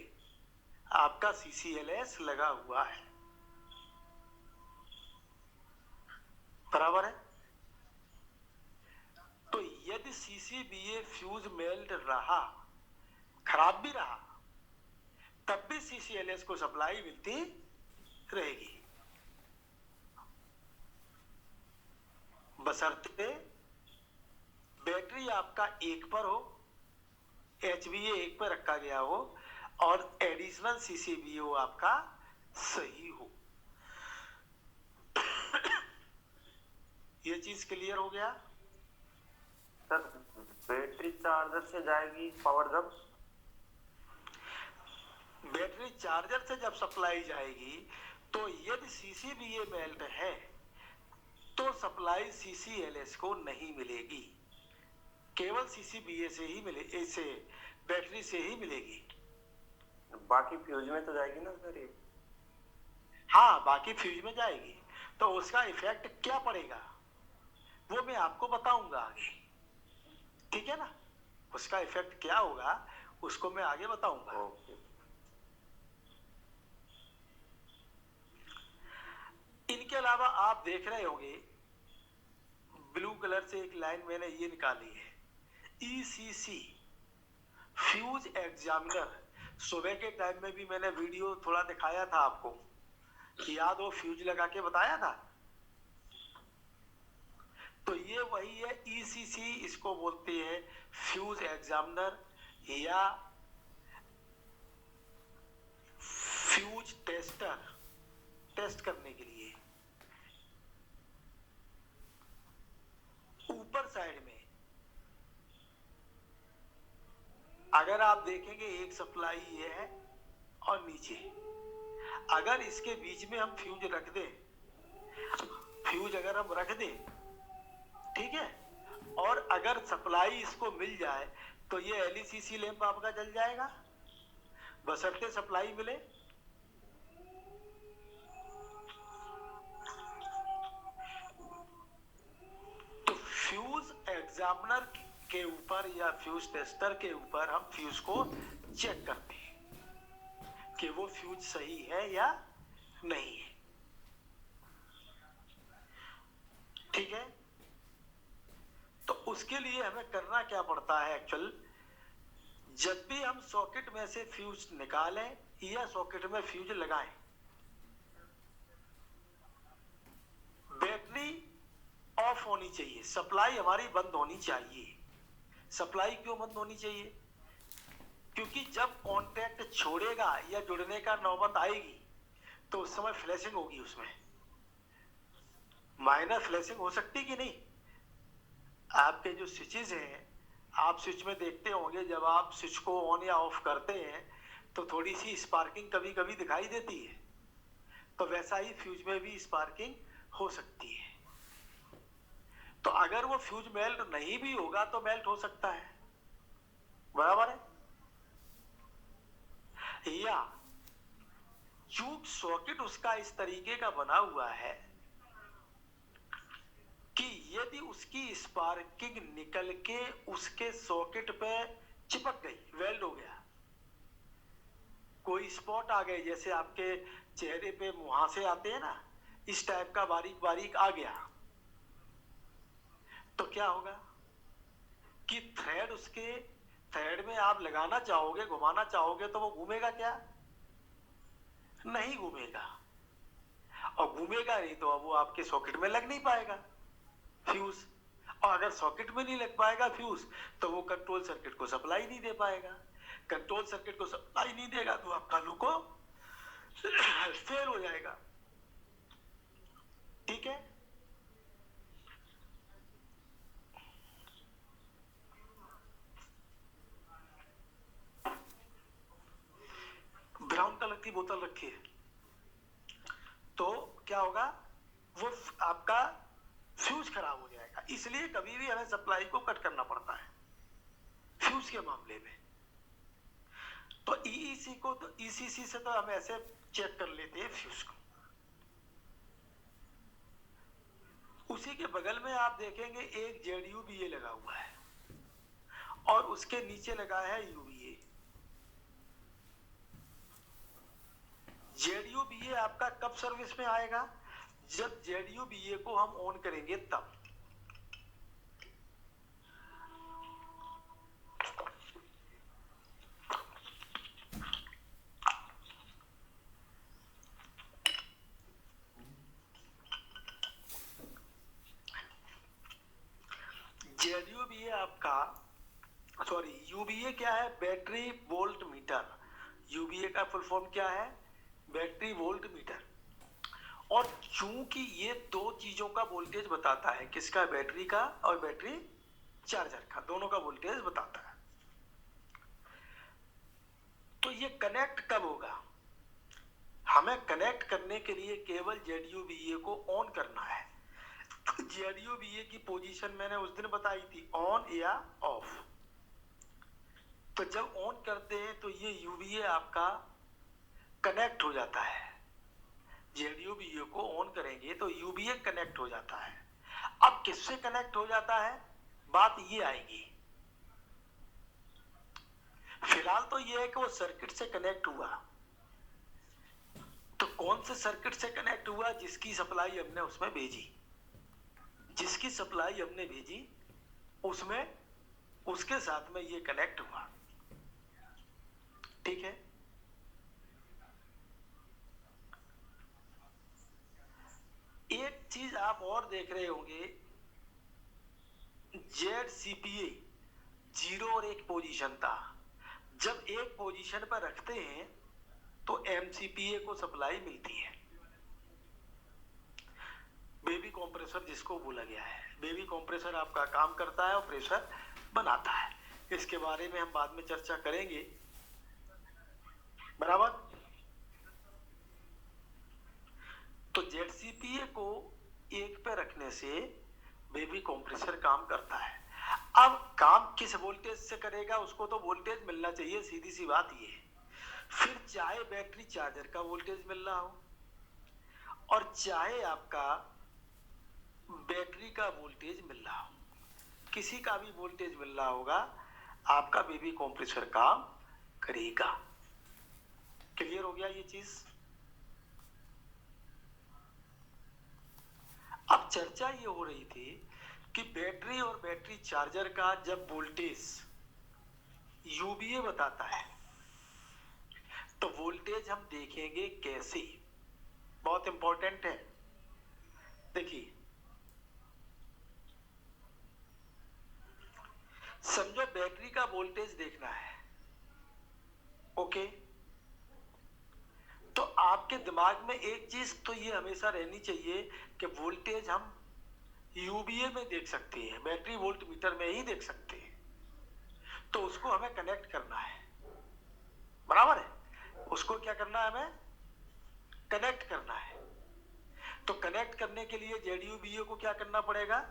आपका CCLS लगा हुआ है, बराबर है। तो यदि CCBA फ्यूज मेल्ट रहा, खराब भी रहा, तब भी CCLS को सप्लाई मिलती रहेगी, बशर्ते बैटरी आपका 1 पर हो, HBA 1 पर रखा गया हो और एडिशनल CCBA आपका सही हो। ये चीज क्लियर हो गया? सर बैटरी चार्जर से जाएगी पावर जब? बैटरी चार्जर से जब सप्लाई जाएगी तो यदि CCBA मेल्ट है तो सप्लाई CCLS को नहीं मिलेगी, केवल CCBA से ही मिले, इसे बैटरी से ही मिलेगी। बाकी फ्यूज में तो जाएगी ना सर ये? हाँ, बाकी फ्यूज में जाएगी। तो उसका इफेक्ट क्या पड़ेगा वो मैं आपको बताऊंगा आगे, ठीक है ना। उसका इफेक्ट क्या होगा उसको मैं आगे बताऊंगा। ओके। इनके अलावा आप देख रहे होंगे ब्लू कलर से एक लाइन मैंने ये निकाली है, ECC फ्यूज एग्जामिनर। सुबह के टाइम में भी मैंने वीडियो थोड़ा दिखाया था आपको, याद हो, फ्यूज लगा के बताया था। तो ये वही है ECC, इसको बोलते हैं फ्यूज एग्जामिनर या फ्यूज टेस्टर, टेस्ट करने के लिए। ऊपर साइड में अगर आप देखेंगे एक सप्लाई ये है और नीचे, अगर इसके बीच में हम फ्यूज रख दें, फ्यूज अगर हम रख दें, ठीक है, और अगर सप्लाई इसको मिल जाए तो ये LECC लैंप आपका जल जाएगा, बशर्ते सप्लाई मिले। तो फ्यूज एग्जामिनर के ऊपर या फ्यूज टेस्टर के ऊपर हम फ्यूज को चेक करते हैं कि वो फ्यूज सही है या नहीं है, ठीक है। तो उसके लिए हमें करना क्या पड़ता है एक्चुअल, जब भी हम सॉकेट में से फ्यूज निकालें या सॉकेट में फ्यूज लगाएं, बैटरी ऑफ होनी चाहिए, सप्लाई हमारी बंद होनी चाहिए। सप्लाई क्यों बंद होनी चाहिए? क्योंकि जब कांटेक्ट छोड़ेगा या जुड़ने का नौबत आएगी तो उस समय फ्लैशिंग होगी, उसमें माइनर फ्लैशिंग हो सकती कि नहीं। आपके जो स्विचेस हैं, आप स्विच में देखते होंगे जब आप स्विच को ऑन या ऑफ करते हैं तो थोड़ी सी स्पार्किंग कभी कभी दिखाई देती है, तो वैसा ही फ्यूज में भी स्पार्किंग हो सकती है। तो अगर वो फ्यूज मेल्ट नहीं भी होगा तो मेल्ट हो सकता है, बराबर है। या चूक सॉकेट उसका इस तरीके का बना हुआ है कि यदि उसकी स्पार्किंग निकल के उसके सॉकेट पे चिपक गई, वेल्ड हो गया, कोई स्पॉट आ गए, जैसे आपके चेहरे पे मुहासे आते हैं ना, इस टाइप का बारीक बारीक आ गया, तो क्या होगा कि थ्रेड, उसके थ्रेड में आप लगाना चाहोगे, घुमाना चाहोगे, तो वो घूमेगा क्या? नहीं घूमेगा। और घूमेगा नहीं तो अब वो आपके सॉकेट में लग नहीं पाएगा फ्यूज। और अगर सॉकेट में नहीं लग पाएगा फ्यूज तो वो कंट्रोल सर्किट को सप्लाई नहीं दे पाएगा। कंट्रोल सर्किट को सप्लाई नहीं देगा तो आपका लूको फेल हो जाएगा। ठीक है, ब्राउन कलर की बोतल रखी है तो क्या होगा, वो आपका फ्यूज खराब हो जाएगा। इसलिए कभी भी हमें सप्लाई को कट करना पड़ता है फ्यूज के मामले में। तो ईईसी को, तो ईसीसी से तो हम ऐसे चेक कर लेते हैं फ्यूज को। उसी के बगल में आप देखेंगे एक जेडयूबीए लगा हुआ है और उसके नीचे लगा है यूबीए। जेडयूबीए आपका कब सर्विस में आएगा? जब जेडयूबीए को हम ऑन करेंगे तब। जेडयूबीए आपका, सॉरी, यूबीए क्या है? Battery volt meter. यूबीए का फुल फॉर्म क्या है? Battery volt meter. और चूंकि ये दो चीजों का वोल्टेज बताता है, किसका? बैटरी का और बैटरी चार्जर का, दोनों का वोल्टेज बताता है। तो ये कनेक्ट कब होगा? हमें कनेक्ट करने के लिए केवल जेडयूबीए को ऑन करना है। तो जेडयूबीए की पोजीशन मैंने उस दिन बताई थी, ऑन या ऑफ। तो जब ऑन करते हैं तो ये यूबीए आपका कनेक्ट हो जाता है। जेडयूबीए को ऑन करेंगे तो यूबीए कनेक्ट हो जाता है। अब किससे कनेक्ट हो जाता है, बात ये आएगी। फिलहाल तो ये है कि वो सर्किट से कनेक्ट हुआ। तो कौन से सर्किट से कनेक्ट हुआ? जिसकी सप्लाई हमने उसमें भेजी। जिसकी सप्लाई हमने भेजी उसमें, उसके साथ में ये कनेक्ट हुआ। ठीक है, एक चीज आप और देख रहे होंगे, ZCPA 0 और 1 पोजीशन था। जब एक पोजीशन पर रखते हैं तो MCPA को सप्लाई मिलती है। बेबी कंप्रेसर जिसको बोला गया है, बेबी कंप्रेसर आपका काम करता है और प्रेशर बनाता है। इसके बारे में हम बाद में चर्चा करेंगे, बराबर। तो ZCPA को 1 पे रखने से बेबी कंप्रेसर काम करता है। अब काम किस वोल्टेज से करेगा? उसको तो वोल्टेज मिलना चाहिए, सीधी सी बात ये है। फिर चाहे बैटरी चार्जर का वोल्टेज मिल रहा हो और चाहे आपका बैटरी का वोल्टेज मिल रहा हो, किसी का भी वोल्टेज मिल रहा होगा, आपका बेबी कंप्रेसर काम करेगा। क्लियर हो गया ये चीज? अब चर्चा ये हो रही थी कि बैटरी और बैटरी चार्जर का जब वोल्टेज यूबीए बताता है तो वोल्टेज हम देखेंगे कैसे, बहुत इंपॉर्टेंट है। देखिए, समझो बैटरी का वोल्टेज देखना है, ओके। तो आपके दिमाग में एक चीज तो ये हमेशा रहनी चाहिए कि वोल्टेज हम यूबीए में देख सकते हैं, बैटरी वोल्ट मीटर में ही देख सकते हैं। तो उसको हमें कनेक्ट करना है, बराबर है। उसको क्या करना है? हमें कनेक्ट करना है। तो कनेक्ट करने के लिए जेडयूबीए को क्या करना पड़ेगा?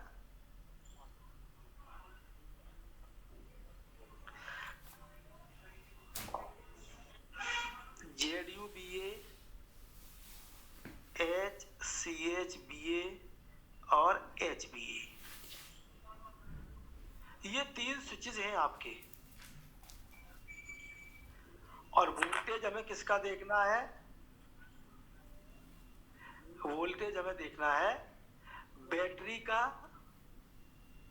जेडयूबीए, HCHBA और HBA, ये 3 स्विचेस हैं आपके। और वोल्टेज हमें किसका देखना है? वोल्टेज हमें देखना है बैटरी का,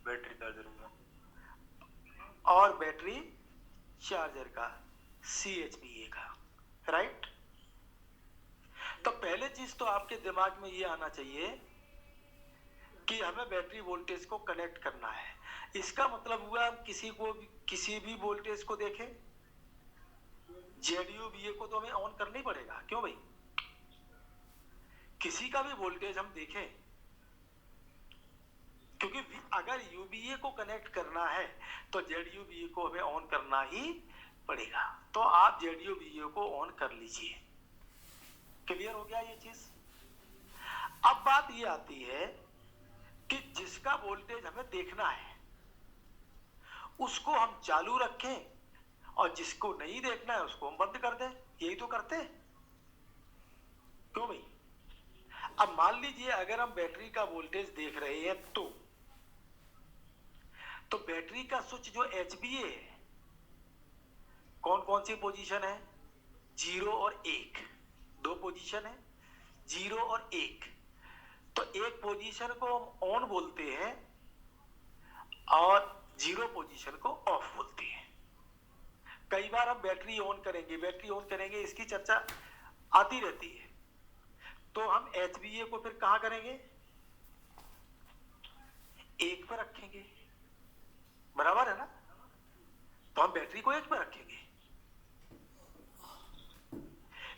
बैटरी चार्जर का और बैटरी चार्जर का CHBA का, राइट। तो पहले चीज तो आपके दिमाग में ये आना चाहिए कि हमें बैटरी वोल्टेज को कनेक्ट करना है। इसका मतलब हुआ हम किसी भी वोल्टेज को देखें, ZUBA को तो हमें ऑन करना ही पड़ेगा, क्यों भाई? किसी का भी वोल्टेज हम देखें, क्योंकि अगर UBA को कनेक्ट करना है तो ZUBA को हमें ऑन करना ही पड़ेगा। तो आप ZUBA को ऑन कर लीजिए। क्लियर हो गया ये चीज? अब बात ये आती है कि जिसका वोल्टेज हमें देखना है उसको हम चालू रखें और जिसको नहीं देखना है उसको हम बंद कर दें। यही तो करते हैं, क्यों भाई? अब मान लीजिए अगर हम बैटरी का वोल्टेज देख रहे हैं तो बैटरी का स्विच जो HBA है, कौन कौन सी पोजीशन है? 0 और 1, दो पोजीशन है, 0 और 1। तो एक पोजीशन को हम ऑन बोलते हैं और 0 पोजीशन को ऑफ बोलते हैं। कई बार हम बैटरी ऑन करेंगे, इसकी चर्चा आती रहती है। तो हम HBA को फिर कहां करेंगे? 1 पर रखेंगे, बराबर है ना? तो हम बैटरी को 1 पर रखेंगे,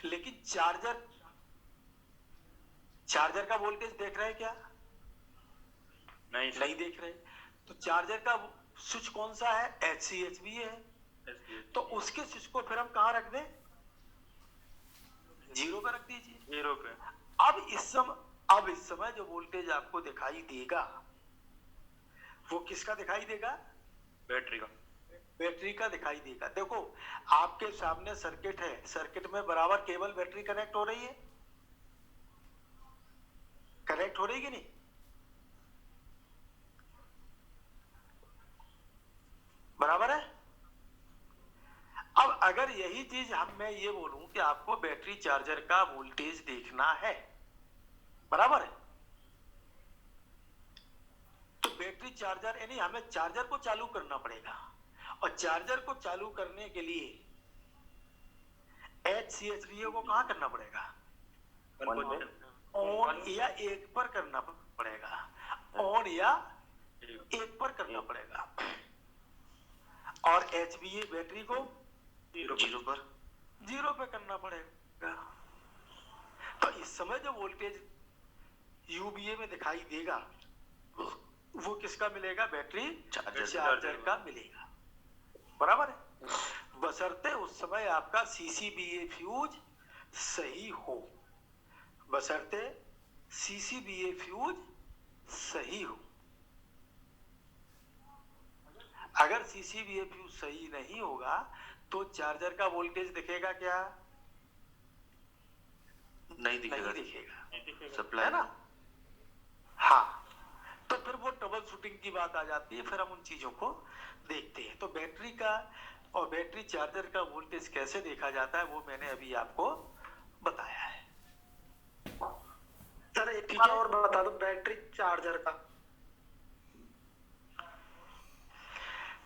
लेकिन चार्जर का वोल्टेज देख रहे हैं क्या? नहीं देख रहे। तो चार्जर का स्विच कौन सा है? HCHBA है। तो उसके स्विच को फिर हम कहां रख दें? 0 पे रख दीजिए। 0 पे। अब इस समय जो वोल्टेज आपको दिखाई देगा वो किसका दिखाई देगा? बैटरी का दिखाई देगा। देखो आपके सामने सर्किट है, सर्किट में बराबर केवल बैटरी कनेक्ट हो रही है, कनेक्ट हो रही कि नहीं? बराबर है। अब अगर यही चीज मैं ये बोलूं कि आपको बैटरी चार्जर का वोल्टेज देखना है, बराबर है, तो बैटरी चार्जर यानी हमें चार्जर को चालू करना पड़ेगा। और चार्जर को चालू करने के लिए HCHBA को कहां करना पड़ेगा? ऑन या 1 पर करना पड़ेगा, ऑन या 1 पर करना पड़ेगा। और HBA बैटरी को 0 पे करना पड़ेगा। तो इस समय जो वोल्टेज UBA में दिखाई देगा वो किसका मिलेगा? बैटरी चार्जर का मिलेगा, बराबर है। बशर्ते उस समय आपका CCBA फ्यूज सही हो, बशर्ते CCBA फ्यूज सही हो। अगर CCBA फ्यूज सही नहीं होगा तो चार्जर का वोल्टेज दिखेगा क्या? नहीं दिखेगा, सप्लाई है ना? हाँ, तो फिर वो ट्रबल शूटिंग की बात आ जाती है, फिर हम उन चीजों को देखते हैं। तो बैटरी का और बैटरी चार्जर का वोल्टेज कैसे देखा जाता है वो मैंने अभी आपको बताया है। सर एक बार और बता दो बैटरी चार्जर का।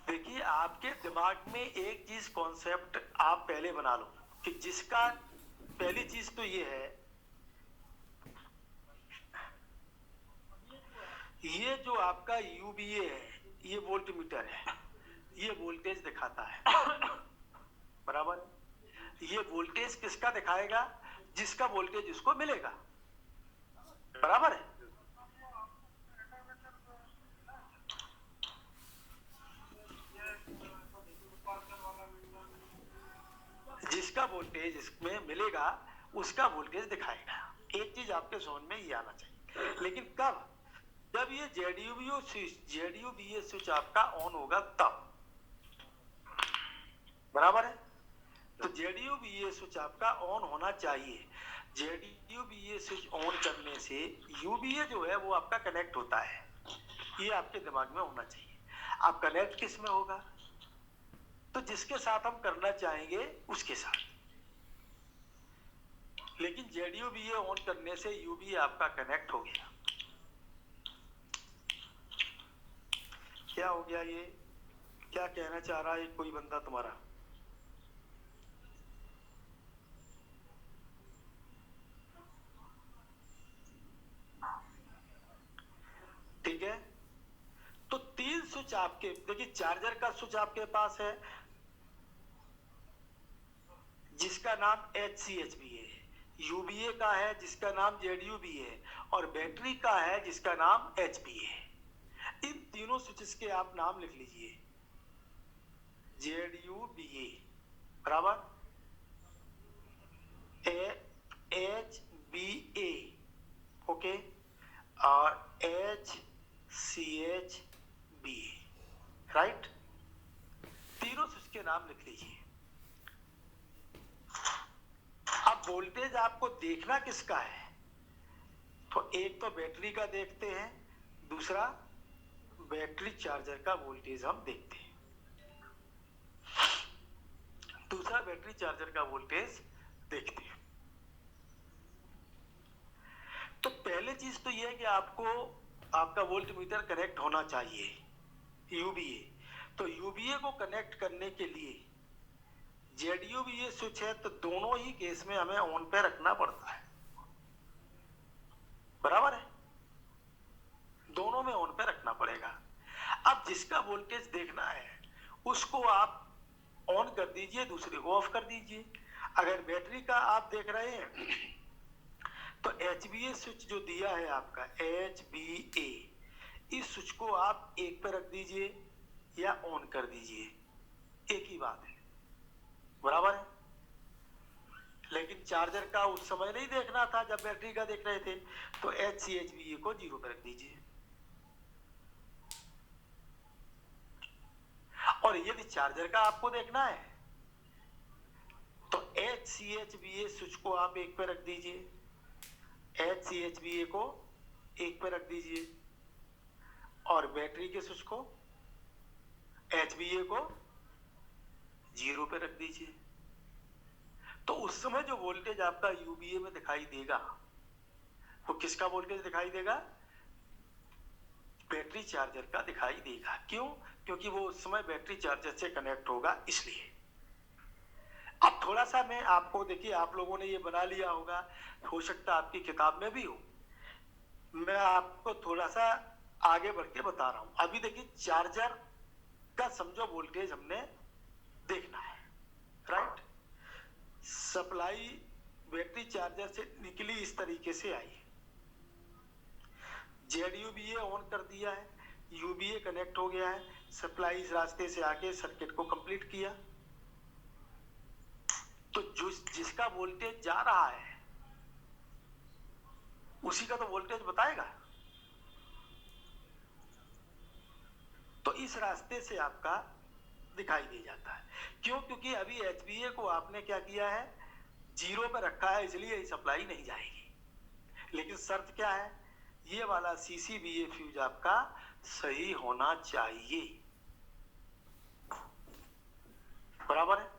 देखिए आपके दिमाग में एक चीज कॉन्सेप्ट आप पहले बना लो कि जिसका पहली चीज तो ये है, ये जो आपका UBA है ये वोल्ट मीटर है, ये वोल्टेज दिखाता है, बराबर। ये वोल्टेज किसका दिखाएगा? जिसका वोल्टेज उसको मिलेगा, बराबर है। जिसका वोल्टेज इसमें मिलेगा उसका वोल्टेज दिखाएगा। एक चीज आपके समझ में ये आना चाहिए। लेकिन कब? जब ये ZUBA स्विच आपका ऑन होगा तब, बराबर है। तो ZUBA स्विच आपका ऑन होना चाहिए। ZUBA स्विच ऑन करने से UBA जो है वो आपका कनेक्ट होता है, ये आपके दिमाग में होना चाहिए। आप कनेक्ट किस में होगा? तो जिसके साथ हम करना चाहेंगे उसके साथ। लेकिन ZUBA ऑन करने से UBA आपका कनेक्ट हो गया। क्या हो गया ये? क्या कहना चाह रहा है कोई बंदा तुम्हारा? ठीक है, तो 3 स्विच आपके, देखिए चार्जर का स्विच आपके पास है जिसका नाम HCHB है, UBA का है जिसका नाम ZUB है, और बैटरी का है जिसका नाम HB है। इन तीनों स्विचेस के आप नाम लिख लीजिए, ZUBA बराबर HBA, ओके, और HCHB, राइट। तीनों स्विच के नाम लिख लीजिए। अब वोल्टेज आपको देखना किसका है? तो एक तो बैटरी का देखते हैं, दूसरा बैटरी चार्जर का वोल्टेज हम देखते हैं। दूसरा बैटरी चार्जर का वोल्टेज देखते हैं। तो पहले चीज तो यह है कि आपको आपका वोल्टमीटर कनेक्ट होना चाहिए UBA। तो UBA को कनेक्ट करने के लिए ZUBA स्विच है, तो दोनों ही केस में हमें ऑन पे रखना पड़ता है, बराबर है, दोनों में ऑन पे रखना पड़ेगा। अब जिसका वोल्टेज देखना है उसको आप ऑन कर दीजिए, दूसरे को ऑफ कर दीजिए। अगर बैटरी का आप देख रहे हैं तो HBA स्विच जो दिया है आपका HBA, इस स्विच को आप एक पे रख दीजिए या ऑन कर दीजिए, एक ही बात है, बराबर है। लेकिन चार्जर का उस समय नहीं देखना था जब बैटरी का देख रहे थे, तो HCHBA को 0 पे रख दीजिए। और यदि चार्जर का आपको देखना है तो HCHBA स्विच को आप एक पे रख दीजिए, HCHBA को एक पे रख दीजिए, और बैटरी के स्विच को HBA को 0 पे रख दीजिए। तो उस समय जो वोल्टेज आपका UBA में दिखाई देगा वो किसका वोल्टेज दिखाई देगा? बैटरी चार्जर का दिखाई देगा। क्यों? क्योंकि वो उस समय बैटरी चार्जर से कनेक्ट होगा, इसलिए। अब थोड़ा सा मैं आपको, देखिए आप लोगों ने ये बना लिया होगा, हो सकता है आपकी किताब में भी हो, मैं आपको थोड़ा सा आगे बढ़ के बता रहा हूं। अभी देखिए चार्जर का समझो वोल्टेज हमने देखना है, राइट। सप्लाई बैटरी चार्जर से निकली इस तरीके से आई, ZUBA ऑन कर दिया है, UBA कनेक्ट हो गया है, सप्लाई इस रास्ते से आके सर्किट को कंप्लीट किया। तो जिसका वोल्टेज जा रहा है उसी का तो वोल्टेज बताएगा। तो इस रास्ते से आपका दिखाई दे जाता है। क्यों? क्योंकि अभी HBA को आपने क्या किया है, 0 पे रखा है, इसलिए सप्लाई नहीं जाएगी। लेकिन शर्त क्या है, ये वाला CCBA फ्यूज आपका सही होना चाहिए, बराबर है,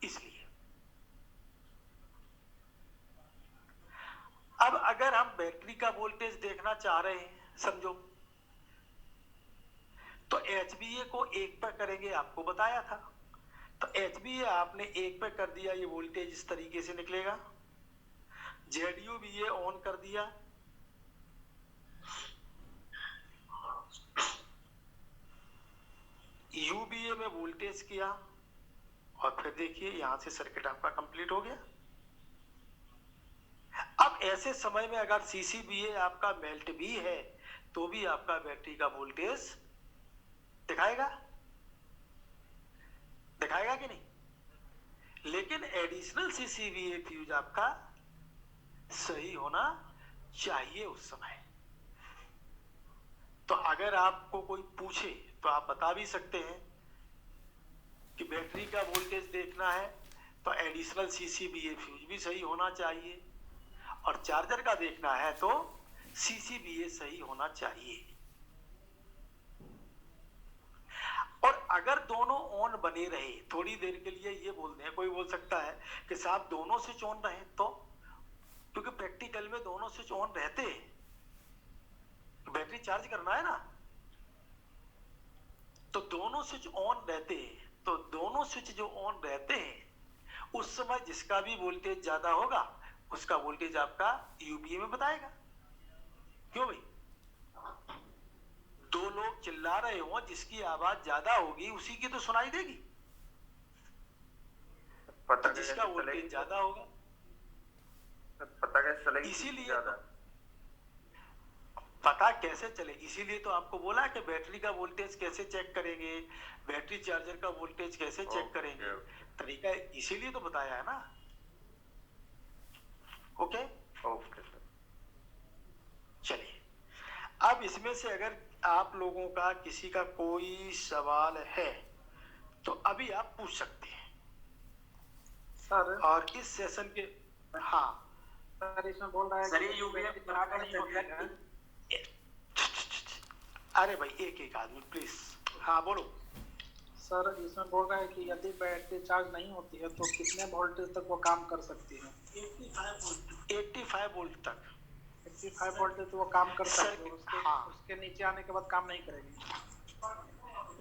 इसलिए। अब अगर हम बैटरी का वोल्टेज देखना चाह रहे हैं, समझो, तो HBA को 1 पे करेंगे, आपको बताया था। तो HBA आपने 1 पे कर दिया, ये वोल्टेज इस तरीके से निकलेगा। ZUBA ऑन कर दिया, UBA में वोल्टेज किया, और फिर देखिए यहां से सर्किट आपका कंप्लीट हो गया। अब ऐसे समय में अगर CCBA आपका मेल्ट भी है तो भी आपका बैटरी का वोल्टेज दिखाएगा, दिखाएगा कि नहीं? लेकिन एडिशनल CCBA फ्यूज आपका सही होना चाहिए उस समय। तो अगर आपको कोई पूछे तो आप बता भी सकते हैं कि बैटरी का वोल्टेज देखना है तो एडिशनल CCBA फ्यूज भी सही होना चाहिए, और चार्जर का देखना है तो CCBA सही होना चाहिए। और अगर दोनों ऑन बने रहे थोड़ी देर के लिए, ये बोलते हैं, कोई बोल सकता है कि साहब दोनों स्विच ऑन रहे, तो क्योंकि प्रैक्टिकल में दोनों स्विच ऑन रहते हैं, बैटरी चार्ज करना है ना, तो दोनों स्विच ऑन रहते हैं, तो दोनों स्विच जो ऑन रहते हैं उस समय जिसका भी वोल्टेज ज्यादा होगा उसका वोल्टेज आपका यूबीए में बताएगा। क्यों भाई? दो लोग चिल्ला रहे हो, जिसकी आवाज ज्यादा होगी उसी की तो सुनाई देगी, पता जिसका कैसे वोल्टेज चलेगी? ज्यादा होगा। पता कैसे चलेगी? इसीलिए ज्यादा पता कैसे चले, इसीलिए तो आपको बोला कि बैटरी का वोल्टेज कैसे चेक करेंगे, बैटरी चार्जर का वोल्टेज कैसे चेक करेंगे, तरीका इसीलिए तो बताया है ना। Okay okay sir. चलिए, अब इसमें से अगर आप लोगों का किसी का कोई सवाल है तो अभी आप पूछ सकते हैं। सर और इस सेशन के हाँ सर इसमें बोल रहा है सर, कि ये UPF बैटरी चार्ज नहीं होती है। अरे भाई एक एक आदमी प्लीज। हाँ बोलो। सर इसमें बोल रहा है कि यदि बैटरी चार्ज नहीं होती है तो कितने वोल्टेज तक वो काम कर सकती है? 85 वोल्ट तक। 85 वोल्टेज तो वो काम कर सकती है, उसके हाँ। उसके नीचे आने के बाद काम नहीं करेगी।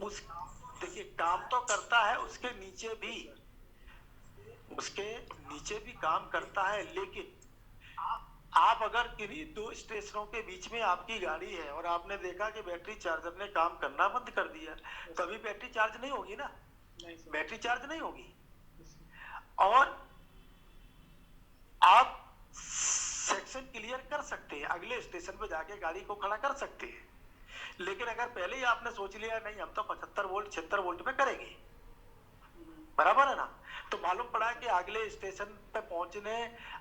उस देखिए काम तो करता है, उसके नीचे भी काम करता है, लेकिन आप अगर किन्हीं दो स्टेशनों के बीच में आपकी गाड़ी है और आपने देखा कि बैटरी चार्जर ने काम करना बंद कर दिया, तभी बैटरी चार्ज नहीं होगी ना। नहीं सर। बैटरी चार्ज नहीं होगी। और आप सेक्शन क्लियर कर सकते हैं, अगले स्टेशन पे जाके गाड़ी को खड़ा कर सकते हैं, लेकिन अगर पहले ही आपने सोच लिया नहीं हम तो 75 वोल्ट 76 वोल्ट पे करेंगे, बराबर है ना, तो मालूम पड़ा कि अगले स्टेशन पे पहुंचने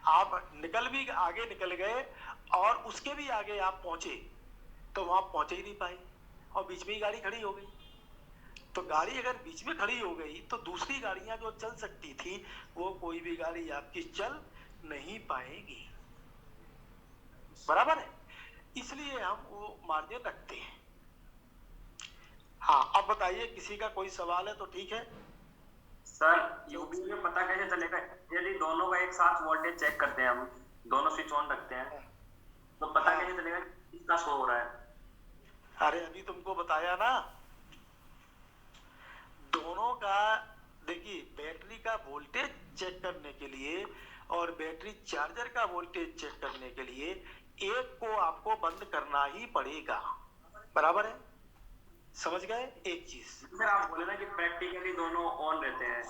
आप आगे निकल गए और उसके भी आगे आप पहुंचे तो वहां पहुंचे ही नहीं पाए और बीच में ही गाड़ी खड़ी हो गई। तो गाड़ी अगर बीच में खड़ी हो गई तो दूसरी गाड़ियां जो चल सकती थी वो कोई भी गाड़ी आपकी चल नहीं पाएगी, बराबर है। इसलिए हम वो मार्जिन रखते हैं। हाँ अब बताइए, किसी का कोई सवाल है तो ठीक है। सर यूपी में पता कैसे चलेगा यदि दोनों का एक साथ वोल्टेज चेक करते हैं, हम दोनों स्विच ऑन रखते हैं तो पता कैसे चलेगा किसका शो हो रहा है? अरे अभी तुमको बताया ना, दोनों का देखिए बैटरी का वोल्टेज चेक करने के लिए और बैटरी चार्जर का वोल्टेज चेक करने के लिए एक को आपको बंद करना ही पड़ेगा, बराबर है। समझ गए एक चीज? सर आप बोले ना कि प्रैक्टिकली दोनों ऑन रहते हैं,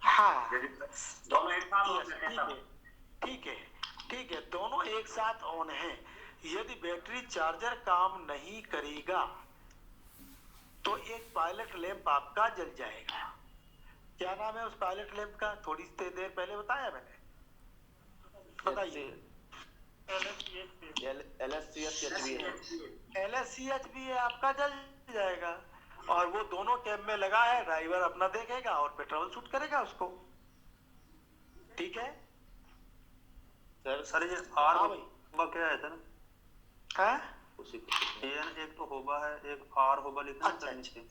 हाँ यदि दोनों एक साथ ऑन रहते हैं तब। ठीक है, दोनों एक साथ ऑन है। यदि बैटरी चार्जर काम नहीं करेगा तो एक पायलट लैंप आपका जल जाएगा। क्या नाम है उस पायलट लैंप का? थोड़ी देर पहले बताया मैंने, बताइए। LSCH भी है आपका, जल जाएगा। और वो दोनों कैब में लगा है, ड्राइवर अपना देखेगा और पेट्रोल शूट करेगा उसको, ठीक है सर ये आर हाँ भाई। होबा क्या है सर? है ये एक तो होबा है, एक आर होबा लिखा है अच्छा, सर नीचे।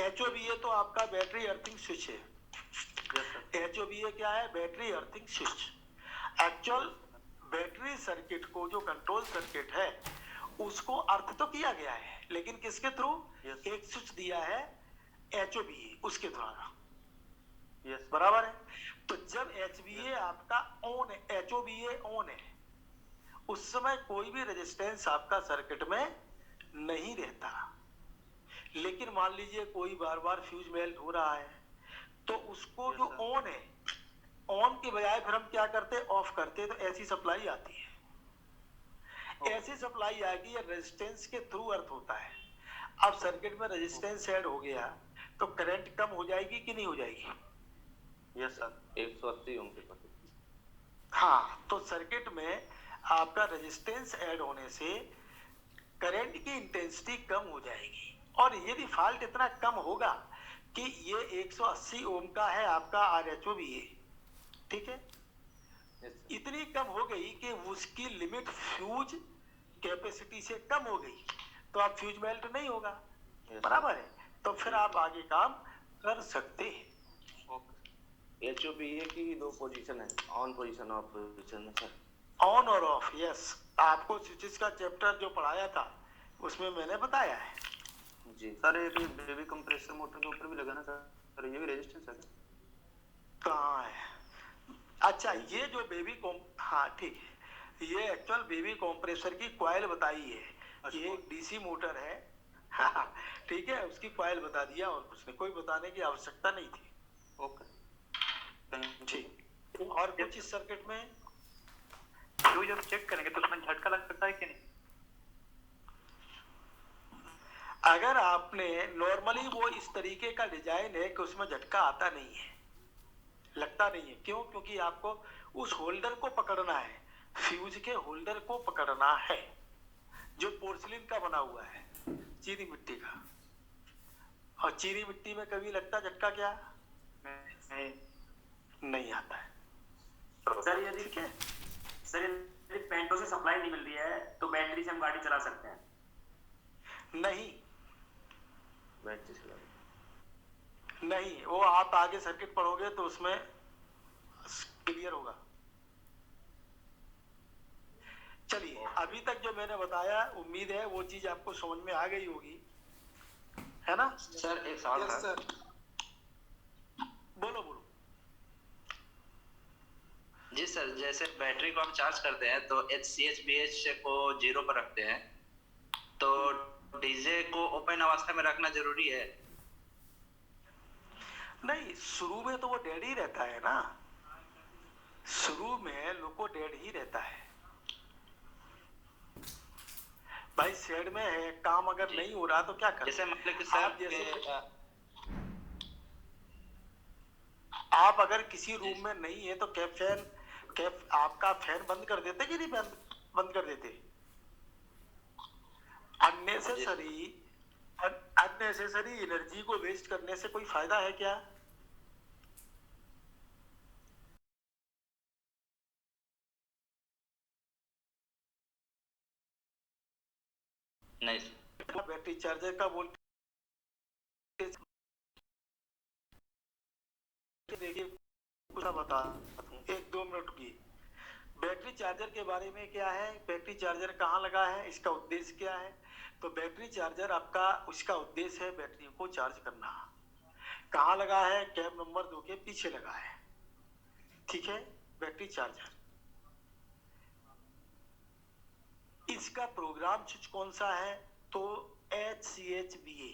HOBA तो आपका बैटरी अर्थिंग स्विच है। Yes sir. HOBA क्या है? Battery earthing switch. Actual battery circuit को जो कंट्रोल सर्किट है उसको अर्थ तो किया गया है, लेकिन किसके थ्रू? Yes. एक स्विच दिया है HOBA, उसके द्वारा, यस बराबर है। तो जब HOBA आपका ऑन है, HOBA ऑन है, उस समय कोई भी रेजिस्टेंस आपका सर्किट में नहीं रहता। लेकिन मान लीजिए कोई बार बार फ्यूज मेल्ट हो रहा है तो उसको Yes, जो sir. ऑन है, ऑन के बजाय फिर हम क्या करते? ऑफ करते। तो ऐसी सप्लाई आती है, ऐसी सप्लाई आएगी, रेजिस्टेंस के थ्रू अर्थ होता है। अब सर्किट में रेजिस्टेंस ऐड हो गया तो करंट कम हो जाएगी कि नहीं हो जाएगी? Yes sir. 180 ओम के पास। हाँ, तो सर्किट में आपका रेजिस्टेंस ऐड होने से करंट की इंटेंसिटी कम हो जाएगी। और यदि फॉल्ट इतना कम होगा कि ये 180 ओम का है आपका RHOBA, ठीक है, इतनी कम हो गई कि उसकी लिमिट फ्यूज कैपेसिटी से कम हो गई तो आप फ्यूज मेल्ट नहीं होगा, बराबर है। तो फिर आप आगे काम कर सकते हैं। HOBA की ही दो पोजीशन है, ऑन पोजीशन ऑफ पोजीशन में सर। ऑन और ऑफ, यस। आपको स्विचेस का चैप्टर जो पढ़ाया था उसमें मैंने बताया है। जी सर एक बेबी कंप्रेसर मोटर के ऊपर भी लगा ना सर, ये भी रेजिस्टेंस है? कहाँ है? अच्छा, ये जो हाँ ठीक है, ये एक्चुअल बेबी कंप्रेसर की कॉइल बताई है। ये एक डीसी मोटर है। हाँ, ठीक है, उसकी कॉइल बता दिया और कुछ नहीं, कोई बताने की आवश्यकता नहीं थी। ओके ठीक, और कुछ इस सर्किट में जो जब चेक करेंगे तो उसमें झटका लग सकता है कि नहीं? अगर आपने नॉर्मली वो इस तरीके का डिजाइन है कि उसमें झटका आता नहीं है, लगता नहीं है। क्यों? क्योंकि आपको उस होल्डर को पकड़ना है, फ्यूज के होल्डर को पकड़ना है, जो पोर्सिलिन का बना हुआ है, चीनी मिट्टी का। और चीनी मिट्टी में कभी लगता झटका क्या? नहीं आता है। सर यदि पेंटो से सप्लाई नहीं मिल रही है तो बैटरी से हम गाड़ी चला सकते हैं? नहीं बैटरी से नहीं, वो आप आगे सर्किट पढ़ोगे तो उसमें क्लियर होगा। चलिए, अभी तक जो मैंने बताया, उम्मीद है वो चीज आपको समझ में आ गई होगी, है ना? सर एक सवाल यस था। सर। बोलो बोलो। जी सर, जैसे बैटरी को हम चार्ज करते हैं तो HCHBH को 0 पर रखते हैं, तो डीजे को ओपन अवस्था में रखना जरूरी है? नहीं, शुरू में तो वो डेड ही रहता है ना, शुरू में लोको डेड ही रहता है भाई। शेड में है, काम अगर नहीं हो रहा तो क्या करें? जैसे मतलब कि आप सर जैसे आप अगर किसी रूम में नहीं है तो आपका फैन बंद कर देते कि नहीं? बंद कर देते। अननेसेसरी एनर्जी को वेस्ट करने से कोई फायदा है क्या? नहीं सर। बैटरी चार्जर का वोल्टेज देखिए, कुछ बता एक दो मिनट की। बैटरी चार्जर के बारे में क्या है, बैटरी चार्जर कहाँ लगा है, इसका उद्देश्य क्या है? तो बैटरी चार्जर आपका, उसका उद्देश्य है बैटरी को चार्ज करना। कहाँ लगा है? कैप नंबर 2 के पीछे लगा है, ठीक है, बैटरी चार्जर। इसका प्रोग्राम स्विच कौन सा है? तो HCHBA।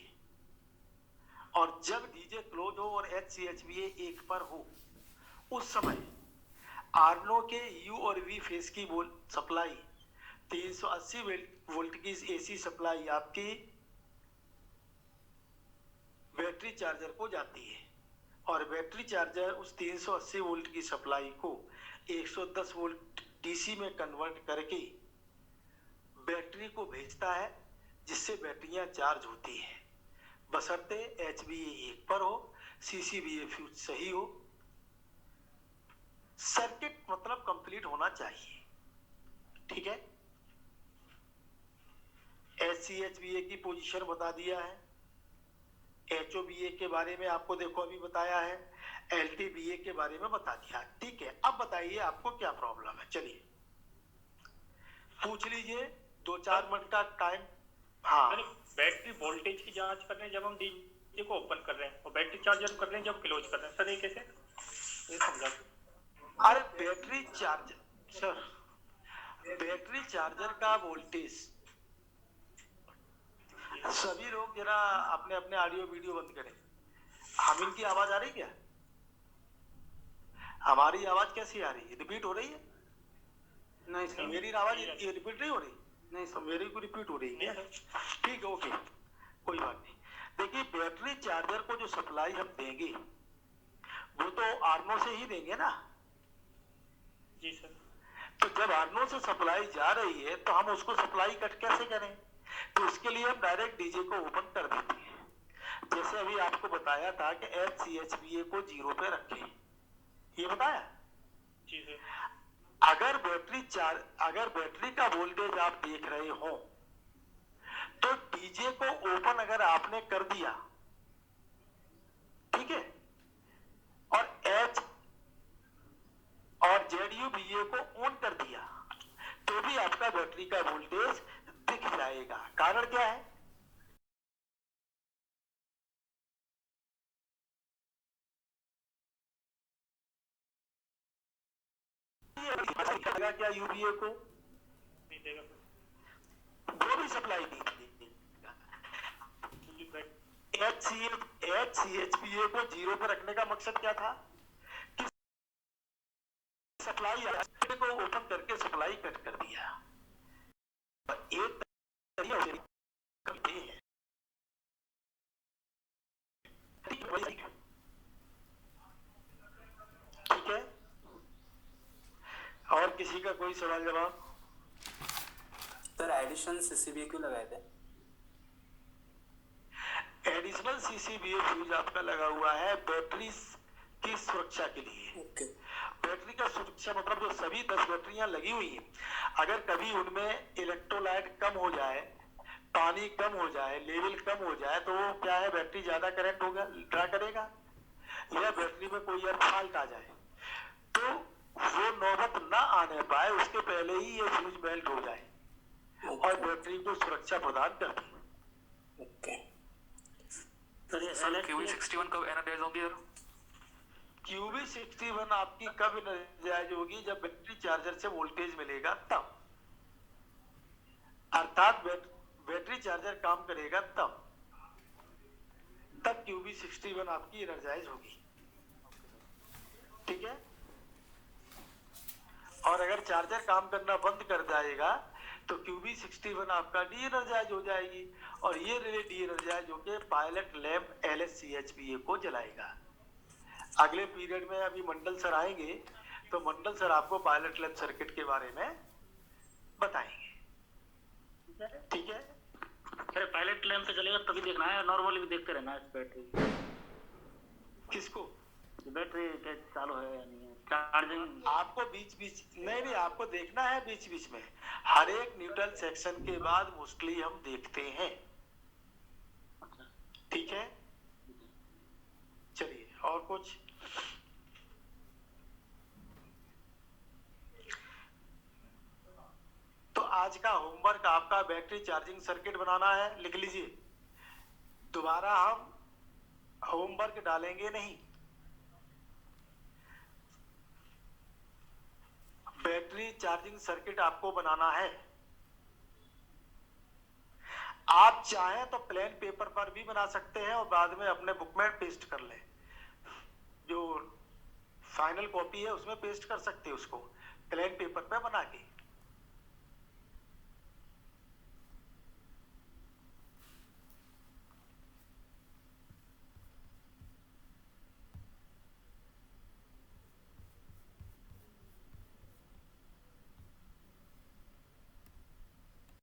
और जब डीजे क्लोज हो और HCHBA 1 पर हो, उस समय आर्नो के U और V फेस की सप्लाई 380 वोल्ट की AC सप्लाई आपकी बैटरी चार्जर को जाती है, और बैटरी चार्जर उस 380 वोल्ट की सप्लाई को 110 वोल्ट DC में कन्वर्ट करके बैटरी को भेजता है, जिससे बैटरियां चार्ज होती हैं, बशर्ते HBA 1 पर हो, CCBA फ्यूज सही हो। सर्किट मतलब कंप्लीट होना चाहिए, ठीक है। HCHBA की पोजीशन बता दिया है, HOBA के बारे में आपको देखो अभी बताया है, LTBA के बारे में बता दिया, ठीक है। अब बताइए आपको क्या प्रॉब्लम है, चलिए पूछ लीजिए, 2-4 मिनट का टाइम। हाँ, बैटरी वोल्टेज की जांच कर रहे हैं जब हम डीजे को ओपन कर रहे हैं, और बैटरी चार्जर कर रहे हैं जब क्लोज कर रहे हैं, सर ये कैसे? ये समझा। अरे battery charger sir, battery charger का वोल्टेज, सभी लोग जरा अपने अपने ऑडियो वीडियो बंद करें। हम इनकी आवाज आ रही क्या? हमारी आवाज कैसी आ रही है? रिपीट हो रही है? नहीं सर, मेरी आवाज ये रिपीट नहीं हो रही? नहीं सर, मेरी को रिपीट हो रही है। ठीक है, ओके, कोई बात नहीं। देखिए, बैटरी चार्जर को जो सप्लाई हम देंगे वो तो आर्नो से ही देंगे ना। जी सर। तो जब आर्नो से सप्लाई जा रही है तो हम उसको सप्लाई कट कैसे करें? तो इसके लिए हम डायरेक्ट डीजे को ओपन कर देते हैं। जैसे अभी आपको बताया था कि HCHBA को 0 पे रखें, ये बताया। जी सर। अगर बैटरी का वोल्टेज आप देख रहे हो तो डीजे को ओपन अगर आपने कर दिया, ठीक है, और ZUBA को ऑन कर दिया, तो भी आपका बैटरी का वोल्टेज दिख जाएगा। कारण क्या है? देगा क्या यूबीए को? नहीं देगा वो भी सप्लाई नहीं देगा। HCHPA को 0 पर रखने का मकसद क्या था कि सप्लाई को ओपन करके सप्लाई कट कर दिया। एक तरीका है, ठीक है। और किसी का कोई सवाल जवाब? सर एडिशनल सीसीबीए क्यों लगाए थे? एडिशनल सीसीबीए फ्यूज आपका लगा हुआ है बैटरी की सुरक्षा के लिए। बैटरी का सुरक्षा मतलब जो सभी 10 बैटरियां लगी हुई हैं, अगर कभी उनमें इलेक्ट्रोलाइट कम हो जाए, पानी कम हो जाए, लेवल कम हो जाए, तो वो क्या है, बैटरी ज्यादा करंट होगा, ड्रा करेगा, या बैटरी में कोई और फॉल्ट आ जाए, तो वो नौबत ना आने पाए उसके पहले ही ये फ्यूज मेल्ट हो जाए और बैटरी को सुरक्षा प्रदान करती है। सर QV61 कब एनर्जाइज होगी सर? QV61 आपकी कब एनर्जाइज होगी? जब बैटरी चार्जर से वोल्टेज मिलेगा तब, अर्थात बैटरी चार्जर काम करेगा तब QV61 आपकी एनर्जाइज होगी, ठीक है। और अगर चार्जर काम करना बंद कर जाएगा तो QV61 आपका डी एनर्जाइज हो जाएगी और ये रिले डी एनर्जाइज होकर पायलट लैंप LSCHPA को जलाएगा। अगले पीरियड में अभी मंडल सर आएंगे तो मंडल सर आपको पायलट लैंप सर्किट के बारे में बताएंगे, ठीक है। अरे पायलट लैंप पे चलेगा तभी देखना है, नॉर्मली भी देखते रहना है इस बैटरी। किसको? बैटरी चालू है या नहीं है, चार्जिंग आपको बीच नहीं, आपको देखना है बीच बीच में, हर एक न्यूट्रल सेक्शन के बाद मोस्टली हम देखते हैं, ठीक है। चलिए और कुछ? तो आज का होमवर्क आपका बैटरी चार्जिंग सर्किट बनाना है, लिख लीजिए। दोबारा हम होमवर्क डालेंगे नहीं। बैटरी चार्जिंग सर्किट आपको बनाना है। आप चाहें तो प्लेन पेपर पर भी बना सकते हैं और बाद में अपने बुक में पेस्ट कर लें, जो फाइनल कॉपी है उसमें पेस्ट कर सकते हैं उसको प्लेन पेपर पे बना के।